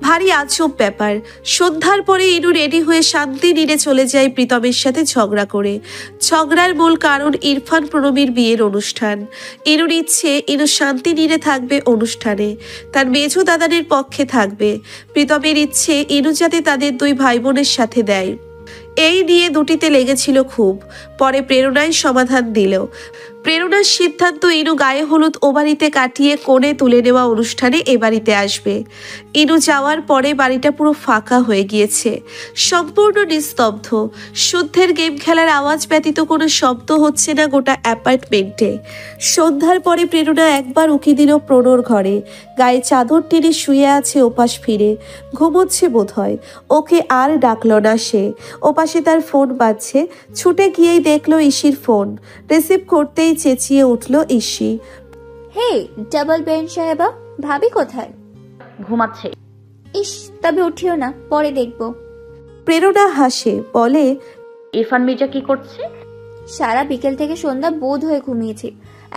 ভারী আজব ব্যাপার। সন্ধ্যার পরে ইনু রেডি হয়ে শান্তি নিয়ে চলে যায় প্রীতমের সাথে ঝগড়া করে। ঝগড়ার মূল কারণ ইরফান প্রণবীর বিয়ের অনুষ্ঠান। ইনুর ইচ্ছে ইনু শান্তি নিয়ে থাকবে অনুষ্ঠানে, তার মেজো দাদানের পক্ষে থাকবে। প্রীতমের ইচ্ছে ইনু যাতে তাদের 2 ভাই বোনের সাথে দেয়। এই নিয়ে দুটিতে লেগেছিল খুব। পরে প্রেরণাই সমাধান দিল। প্রেরণার সিদ্ধান্ত ইনু গায়ে হলুদ ও বাড়িতে কাটিয়ে কোণে তুলে নেওয়া অনুষ্ঠানে এ বাড়িতে আসবে। ইনু যাওয়ার পরে বাড়িটা পুরো ফাঁকা হয়ে গিয়েছে, সম্পূর্ণ নিস্তব্ধ। শুদ্ধের গেম খেলার আওয়াজ ব্যতীত কোনো শব্দ হচ্ছে না গোটা অ্যাপার্টমেন্টে। সন্ধ্যার পরে প্রেরণা একবার উকি দিল প্রণর ঘরে। গায়ে চাদর টেনে শুয়ে আছে ওপাশ ফিরে, ঘুমোচ্ছে বোধহয়। ওকে আর ডাকল না সে। ওপাশে তার ফোন বাজছে। ছুটে গিয়েই দেখলো ইসির ফোন। রিসিভ করতেই চেঁচিয়ে উঠল ইসি, হে ডাবল বেন সাহেবা, ভাবি কোথায়? ঘুমাচ্ছে। ইস, তবে উঠিও না, পরে দেখবো। প্রেরণা হাসে, বলে, ইরফান মির্জা কি করছে? সারা বিকেল থেকে সন্ধ্যা বোধ হয়ে ঘুমিয়েছি।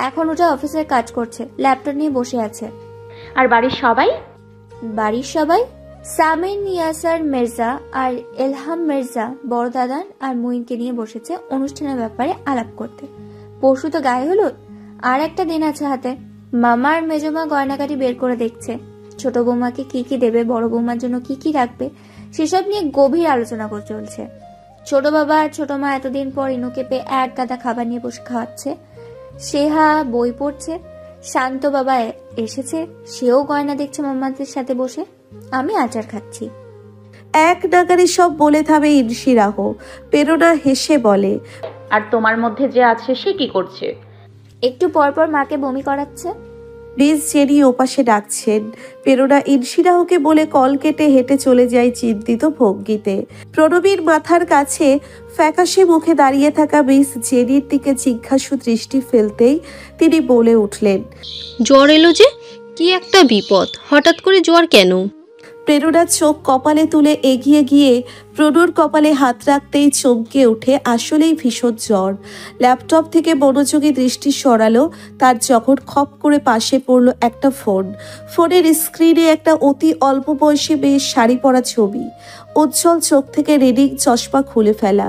এখন ওটা অফিসের কাজ করছে, ল্যাপটপ নিয়ে বসে আছে। আর বাড়ির সবাই? বাড়ির সবাই সামিন, ইয়াসার মির্জা আর এলহাম মির্জা বড় দাদান আর মুইনকে নিয়ে বসেছে অনুষ্ঠানের ব্যাপারে আলাপ করতে। পরশু তো গায়ে হলুদ, আর একটা দিন আছে হাতে। মামা আর মেজমা গয়নাগাটি বের করে দেখছে, ছোট বৌমাকে কি কি দেবে, বড় বৌমার জন্য কি কি রাখবে, সেসব নিয়ে গভীর আলোচনা চলছে। ছোট বাবা আর ছোট মা এতদিন পর ইনুকে পেয়ে এক গাদা খাবার নিয়ে বসে খাওয়াচ্ছে। সেহা বই পড়ছে, শান্ত বাবা এসেছে, সেও গয়না দেখছে মাম্মাদের সাথে বসে। আমি আচার খাচ্ছি। এক নাগারে সব বলে থামে ইনশিরাহ। প্রেরণা হেসে বলে, আর তোমার মধ্যে যে আছে সে কি করছে? একটু পরপর মাকে বমি করাচ্ছে। মিস জেনি ওপাশে ডাকছেন। প্রেরণা ইনশিরাহকে বলে কল কেটে হেঁটে চলে যায় চিন্তিত ভঙ্গিতে। প্রণবীর মাথার কাছে ফ্যাকাশে মুখে দাঁড়িয়ে থাকা মিস জেনির দিকে জিজ্ঞাসু দৃষ্টি ফেলতেই তিনি বলে উঠলেন, জ্বর এলো যে? কি একটা বিপদ, হঠাৎ করে জ্বর কেন? প্রেরণা চোখ কপালে তুলে এগিয়ে গিয়ে প্রণুর কপালে হাত রাখতেই চমকে উঠে আসলেই ভীষণ জ্বর। ল্যাপটপ থেকে মনোযোগী দৃষ্টি সরালো তার যখন খপ করে পাশে পড়লো একটা ফোন। ফোনের স্ক্রিনে একটা অতি অল্প বয়সী মেয়ের শাড়ি পরা ছবি। উজ্জ্বল চোখ থেকে রিডিং চশমা খুলে ফেলা,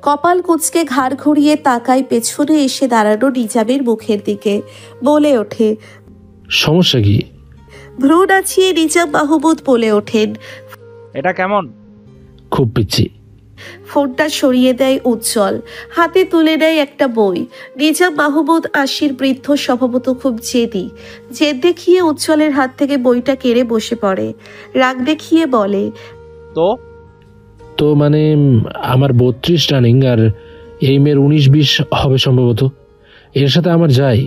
কপাল কুঁচকে ঘাড় ঘুরিয়ে তাকায় পেছনে এসে দাঁড়ানো নিজামের মুখের দিকে। বলে ওঠে, সমস্যা কি? ভ্রু নাচিয়ে নিজাম মাহমুদ বলে ওঠেন, এটা কেমন? খুব পিচ্ছি। ফোনটা সরিয়ে দেয় উজ্জ্বল, হাতে তুলে নেয় একটা বই। নিজাম মাহমুদ আশির বৃদ্ধ, স্বভাবত খুব জেদি। জেদ দেখিয়ে উজ্জ্বলের হাত থেকে বইটা কেড়ে বসে পড়ে। রাগ দেখিয়ে বলে, তো মানে আমার 32 রানিং আর এই মেয়ের 19-20 হবে সম্ভবত। এর সাথে আমার যাই?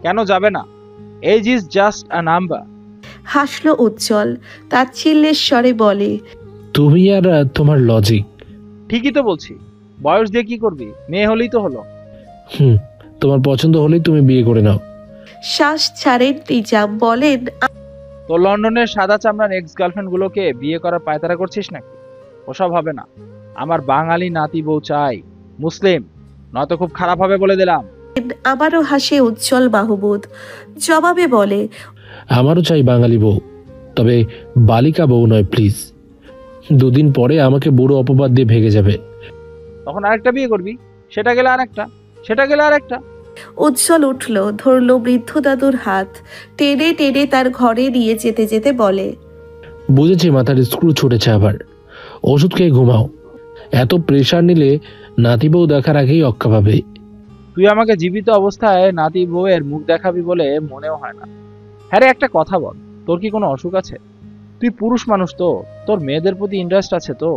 কেন যাবে না? Age is just a number. হাসলো উজ্জ্বল, তাচ্ছিল্যের স্বরে বলে, তুমি আর তোমার লজিক। ঠিকই তো বলছি, বয়স দিয়ে কি করবি? মেয়ে হলেই তো হলো। তোমার পছন্দ হলেই তুমি বিয়ে করে নাও। শ্বাস ছাড়েন নিজাম, বলেন, তো লন্ডনের সাদা চামড়ার এক্স গার্লফ্রেন্ড গুলোকে বিয়ে করার পায়তারা করছিস নাকি? ওসব হবে না। আমার বাঙালি নাতি বউ চাই, মুসলিম, নয়তো খুব খারাপ হবে বলে দিলাম। আবারও হাসে উজ্জ্বল মাহমুদ, জবাবে বলে, আমারও চাই বাঙালি বউ, তবে বালিকা বউ নয় প্লিজ। দুদিন পরে আমাকে বুড়ো অপবাদ দিয়ে ভেঙে যাবে। তখন আরেকটা বিয়ে করবি, সেটা গেলে আরেকটা, সেটা গেলে আরেকটা। উজ্জ্বল উঠল, ধরল বৃদ্ধ দাদুর হাত, টেনে টেনে তার ঘরে নিয়ে যেতে যেতে বলে, বুঝেছি মাথার স্ক্রু ছুটেছে আবার। ওষুধ খেয়ে ঘুমাও। এত প্রেশার নিলে নাতি বউ দেখার আগেই অক্কা পাবে। তুই আমাকে জীবিত অবস্থায় নাতি বউয়ের মুখ দেখাবি বলে মনেও হয় না। হ্যাঁ রে, একটা কথা বল, তোর কি কোনো অসুখ আছে? তুই পুরুষ মানুষ তো, তোর মেয়েদের প্রতি ইন্টারেস্ট আছে তো,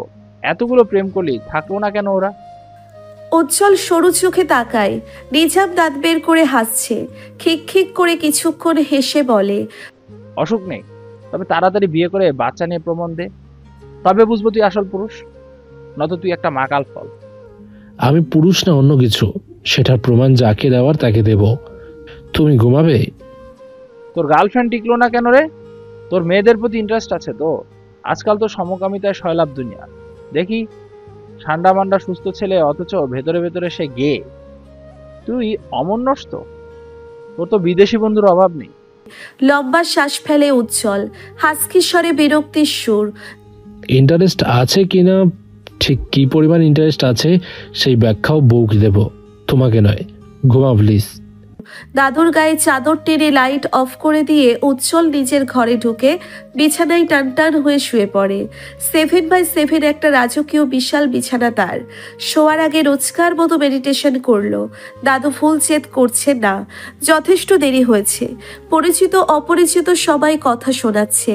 এতগুলো প্রেম করলি, থাকলো না কেন ওরা? উজ্জ্বল সরু চোখে তাকায়। নিজাম দাঁত বের করে হাসছে, খিক খিক করে কিছুক্ষণ হেসে বলে, অসুখ নেই, তবে তাড়াতাড়ি বিয়ে করে বাচ্চা নিয়ে প্রমাণ দে, তবে বুঝবো তুই আসল পুরুষ, নয়তো তুই একটা মাকাল ফল। আমি পুরুষ না অন্য কিছু, সেটার প্রমাণ যাকে দেওয়ার তাকে দেব। তুমি ঘুমাবে? তোর গার্লফ্রেন্ড টিকলো না কেন রে? তোর মেয়েদের প্রতি ইন্টারেস্ট আছে তো? আজকাল তো সমকামিতায় সয়লাভ দুনিয়া। দেখি ঠান্ডা মান্ডা সুস্থ ছেলে, অথচ ভেতরে ভেতরে সে গে। তুই অমন্যস তো, তোর তো বিদেশি বন্ধুর অভাব নেই। লম্বা শ্বাস ফেলে উজ্জ্বল, হাসকি স্বরে বিরক্তির সুর। ইন্টারেস্ট আছে কিনা, ঠিক কি পরিমাণ ইন্টারেস্ট আছে সেই ব্যাখ্যাও বউকে দেব, তোমাকে নয়। ঘুমা প্লিজ। দাদুর গায়ে চাদর টেনে লাইট অফ করে দিয়ে উজ্জ্বল নিজের ঘরে ঢুকে বিছানায় টান টান হয়ে শুয়ে পড়ে। 7x7 একটা রাজকীয় বিশাল বিছানা তার। শোয়ার আগে রোজকার মতো মেডিটেশন করলো। দাদু ফুল চেত করছে না, যথেষ্ট দেরি হয়েছে। পরিচিত অপরিচিত সবাই কথা শোনাচ্ছে।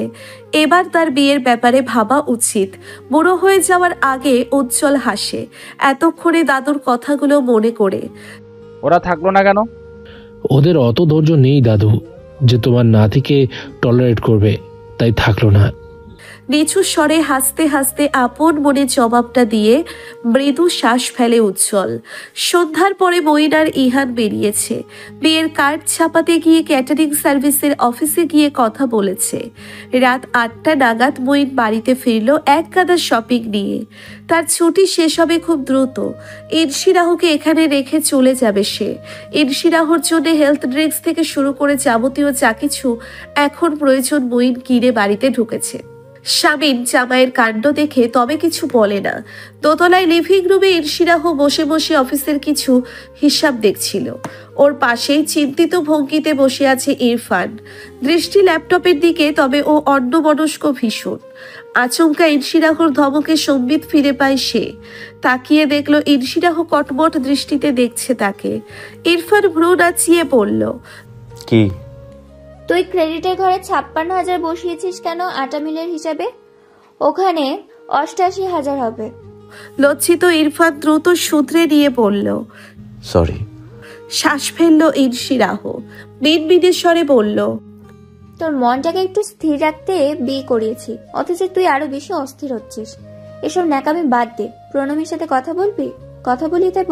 এবার তার বিয়ের ব্যাপারে ভাবা উচিত। বুড়ো হয়ে যাওয়ার আগে উজ্জ্বল হাসে এতক্ষণে দাদুর কথাগুলো মনে করে। ওরা থাকলো না কেন? ওদের অত ধৈর্য নেই দাদু যে তোমার নাতিকে টলারেট করবে, তাই থাকলো না। নিচু স্বরে হাসতে হাসতে আপন মনে জবাবটা দিয়ে মৃদু শ্বাস ফেলে উজ্জ্বল। সন্ধ্যার পরে মঈন আর ইহান বেরিয়েছে। বিয়ের কার্ড ছাপাতে গিয়ে ক্যাটারিং সার্ভিসের অফিসে গিয়ে কথা বলেছে। রাত 8টা নাগাদ মঈন বাড়িতে ফিরল এক গাদা শপিং নিয়ে। তার ছুটি শেষ হবে খুব দ্রুত। ইনশিরাহকে এখানে রেখে চলে যাবে সে। ইনশিরাহর জন্য হেলথ ড্রিঙ্কস থেকে শুরু করে যাবতীয় যা কিছু এখন প্রয়োজন মঈন কিনে বাড়িতে ঢুকেছে। শামিন জামাইয়ের কাণ্ড দেখে তবে কিছু বলে না। দোতলায় লিভিং রুমে ইরশিরাহ বসে বসে অফিসের কিছু হিসাব দেখছিল। ওর পাশেই চিন্তিত ভঙ্গিতে বসে আছে ইরফান, দৃষ্টি ল্যাপটপের দিকে, তবে ও অন্যমনস্ক ভীষণ। আচমকা ইরশিরাহর ধমকে সম্বিত ফিরে পায় সে। তাকিয়ে দেখলো ইরশিরাহ কটমট দৃষ্টিতে দেখছে তাকে। ইরফান ভ্রু নাচিয়ে বলল, কি? তুই ক্রেডিটের ঘরে 56,000 বসিয়েছিস কেন? আটা মিলের হিসাবে ওখানে 88,000 হবে। লজ্জিত ইরফান দ্রুত শুধরে নিয়ে বলল, সরি। শ্বাস ফেলল ইরশিরাহ, মিনমিনের স্বরে বলল, তোর মনটাকে একটু স্থির রাখতে বিয়ে করিয়েছি, অথচ তুই আরো বেশি অস্থির হচ্ছিস। এসব ন্যাকামি বাদ দে, প্রণমীর সাথে কথা বলবি? কথা বলি দেব।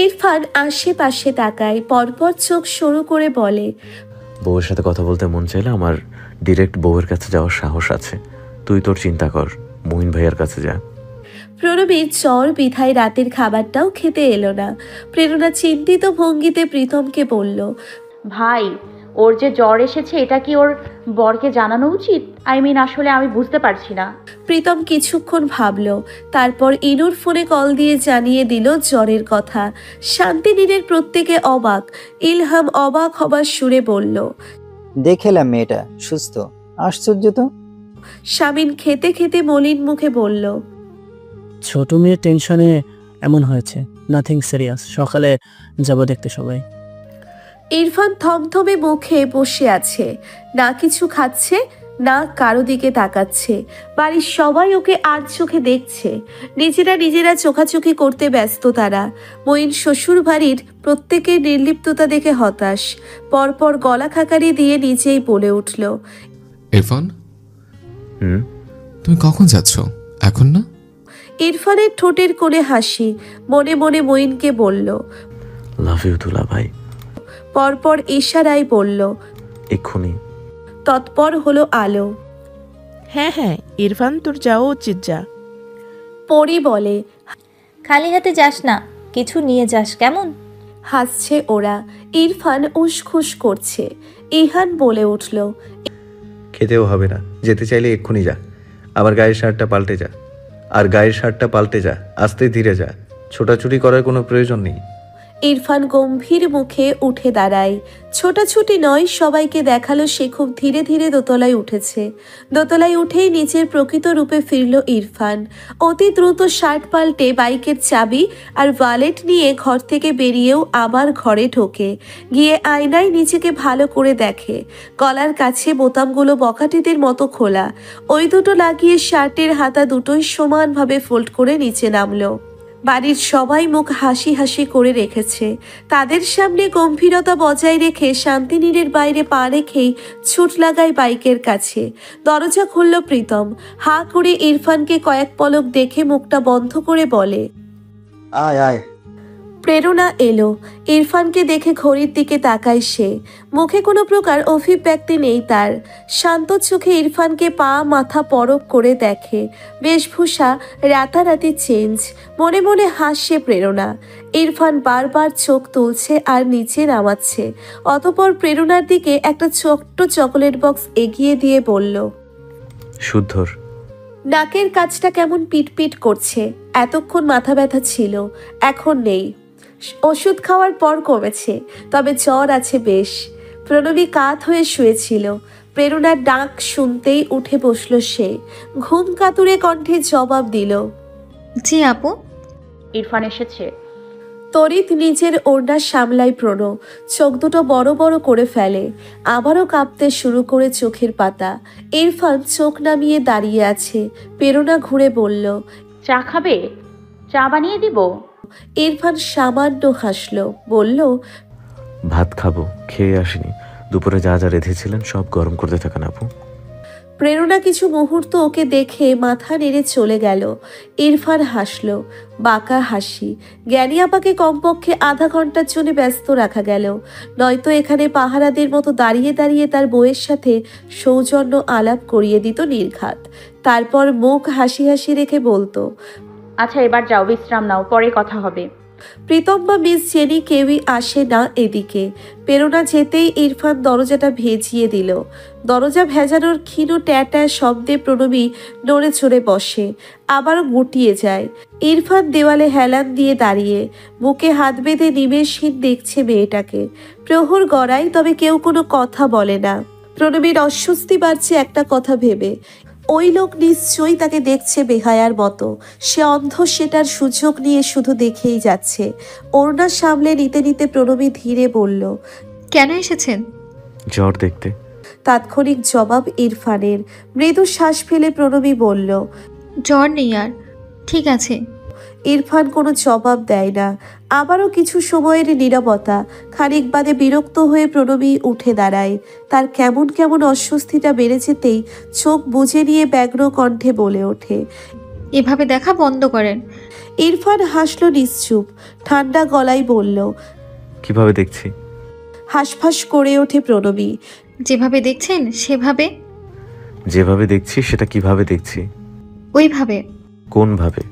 ইরফান আশেপাশে তাকায়, পরপর চোখ সরু করে বলে, বউয়ের সাথে কথা বলতে মন চাইলে আমার ডিরেক্ট বউয়ের কাছে যাওয়ার সাহস আছে। তুই তোর চিন্তা কর, মুহিন ভাইয়ার কাছে যা। প্রণবীর জ্বর বিধায় রাতের খাবারটাও খেতে এলো না। প্রেরণা চিন্তিত ভঙ্গিতে প্রীতমকে বলল, ভাই, ওর যে জ্বর এসেছে এটা কি ওর বরকে জানানো উচিত? আসলে আমি বুঝতে পারছি না। প্রীতম কিছুক্ষণ ভাবলো, তারপর ইনুর ফোনে কল দিয়ে জানিয়ে দিল জ্বরের কথা। শান্তিনীরের প্রত্যেকে অবাক। ইলহাম অবাক হবার সুরে বলল, দেখেলাম মেয়েটা সুস্থ, আশ্চর্য তো। শামিন খেতে খেতে মলিন মুখে বলল, ছোট মেয়ের টেনশনে এমন হয়েছে, নাথিং সিরিয়াস, সকালে যাব দেখতে সবাই। ইরফান থমথমে মুখে বসে আছে, না কিছু খাচ্ছে না কারো দিকে তাকাচ্ছে। বাড়ির সবাই ওকে আর চোখে দেখছে। নিজেরা চোখাচোখি করতে ব্যস্ত তারা। মঈন শ্বশুর বাড়ির প্রত্যেকের নির্লিপ্ততা দেখে হতাশ। পরপর গলা খাকারি দিয়ে নিজেই বলে উঠল, ইরফান, তুমি কখন যাচ্ছ? এখন না? ইরফানের ঠোঁটের কোণে হাসি, মনে মনে মঈনকে বলল, লাভ ইউ দুলা ভাই। পরপর ইশারায় বলল, এক্ষুনি। তৎপর হলো আলো। হ্যাঁ হ্যাঁ ইরফান, তোর যাওয়া উচিত, যা। পরি বলে, খালি হাতে যাস না, কিছু নিয়ে যাস কেমন? হাসছে ওরা। ইরফান উসখুস করছে। ইহান বলে উঠল, খেতেও হবে না, যেতে চাইলে এক্ষুনি যা। আবার গায়ের শার্টটা পাল্টে যা, আর গায়ের শার্টটা পাল্টে যা, আস্তে ধীরে যা, ছোটাছুটি করার কোনো প্রয়োজন নেই। ইরফান গম্ভীর মুখে উঠে দাঁড়ায়। ছোটাছুটি নয়, সবাইকে দেখালো সে খুব ধীরে ধীরে দোতলায় উঠেছে। দোতলায় উঠেই নিচের প্রকৃত রূপে ফিরল ইরফান। অতি দ্রুত শার্ট পাল্টে বাইকের চাবি আর ওয়ালেট নিয়ে ঘর থেকে বেরিয়েও আবার ঘরে ঢোকে। গিয়ে আয়নায় নিজেকে ভালো করে দেখে। গলার কাছে বোতামগুলো বখাটেদের মতো খোলা। ওই দুটো লাগিয়ে শার্টের হাতা দুটোই সমানভাবে ফোল্ড করে নিচে নামলো। বাড়ির সবাই মুখ হাসি হাসি করে রেখেছে। তাদের সামনে গম্ভীরতা বজায় রেখে শান্তিনীরের বাইরে পা রেখেই ছুট লাগায় বাইকের কাছে। দরজা খুলল প্রীতম। হা করে ইরফানকে কয়েক পলক দেখে মুখটা বন্ধ করে বলে, আয় আয়। প্রেরণা এলো। ইরফানকে দেখে ঘড়ির দিকে তাকায় সে। মুখে কোনো প্রকার অভিব্যক্তি নেই তার। শান্ত চোখে ইরফানকে পা মাথা পরক করে দেখে। বেশভূষা রাতারাতি চেঞ্জ। মনে মনে হাসছে প্রেরণা। ইরফান বারবার চোখ তুলছে আর নিচে নামাচ্ছে। অতঃপর প্রেরণার দিকে একটা ছোট্ট চকোলেট বক্স এগিয়ে দিয়ে বলল, শুদ্ধর। নাকের কাজটা কেমন পিটপিট করছে। এতক্ষণ মাথা ব্যথা ছিল, এখন নেই। ওষুধ খাওয়ার পর কমেছে, তবে জ্বর আছে বেশ। প্রণবী কাত হয়ে শুয়েছিল। প্রেরণার ডাক শুনতেই উঠে বসল সে। ঘুম কাতুরে কণ্ঠে জবাব দিল, জি আপু। ইরফান এসেছে। তরিত নিজের ওড়না সামলায় প্রণ। চোখ দুটো বড় বড় করে ফেলে। আবারও কাঁপতে শুরু করে চোখের পাতা। ইরফান চোখ নামিয়ে দাঁড়িয়ে আছে। প্রেরণা ঘুরে বলল, চা খাবে? চা বানিয়ে দিব? ইরফান সামান্য হাসল, বলল, ভাত খাবো, খেয়ে আসিনি। দুপুরে যা যা রেঁধেছিলেন সব গরম করতে থাকেন আপু। প্রেরণা কিছু মুহূর্ত ওকে দেখে মাথা নেড়ে চলে গেল। ইরফান হাসল, বাঁকা হাসি। জ্ঞানী আপাকে কমপক্ষে আধা ঘন্টার জন্য ব্যস্ত রাখা গেল, নয়তো এখানে পাহারাদের মতো দাঁড়িয়ে দাঁড়িয়ে তার বউয়ের সাথে সৌজন্য আলাপ করিয়ে দিত নির্ঘাত। তারপর মুখ হাসি হাসি রেখে বলতো, আচ্ছা এবার যাও, বিশ্রাম নাও, পরে কথা হবে। প্রীতম বা মিস জেনি কেউই আসে না এদিকে। প্রেরণা যেতেই ইরফান দরজাটা ভেজিয়ে দিল। দরজা ভেজানোর ক্ষীণ ট্যাটা শব্দে প্রণবী নড়ে চড়ে বসে, আবারও গুটিয়ে যায়। ইরফান দেওয়ালে হেলান দিয়ে দাঁড়িয়ে বুকে হাত বেঁধে নিমেষহীন দেখছে মেয়েটাকে। প্রহর গড়ায়, তবে কেউ কোনো কথা বলে না। প্রণবীর অস্বস্তি বাড়ছে একটা কথা ভেবে, ওই লোক নিশ্চয়ই তাকে দেখছে বেহায়ার মতো। সে অন্ধ, সেটার সুযোগ নিয়ে শুধু দেখেই যাচ্ছে। ওড়না সামলে নিতে নিতে প্রণবী ধীরে বলল, কেন এসেছেন? জ্বর দেখতে। তাৎক্ষণিক জবাব ইরফানের। মৃদু শ্বাস ফেলে প্রণবী বলল, জ্বর নেই আর, ঠিক আছে। ইরফান কোনো জবাব দেয় না। আবারও কিছু সময়ের নীরবতা। খানিক বাদে বিরক্ত হয়ে প্রণবী উঠে দাঁড়ায়। তার কেমন কেমন অস্বস্তিটা বেড়ে যেতেই চোখ বুজে নিয়ে ব্যগ্র কণ্ঠে বলে ওঠে, এভাবে দেখা বন্ধ করেন। ইরফান হাসল নিশ্চুপ, ঠান্ডা গলায় বলল, কিভাবে দেখছি? হাঁসফাঁস করে ওঠে প্রণবী। যেভাবে দেখছেন সেভাবে। যেভাবে দেখছি সেটা কিভাবে দেখছি? ওইভাবে। কোন ভাবে?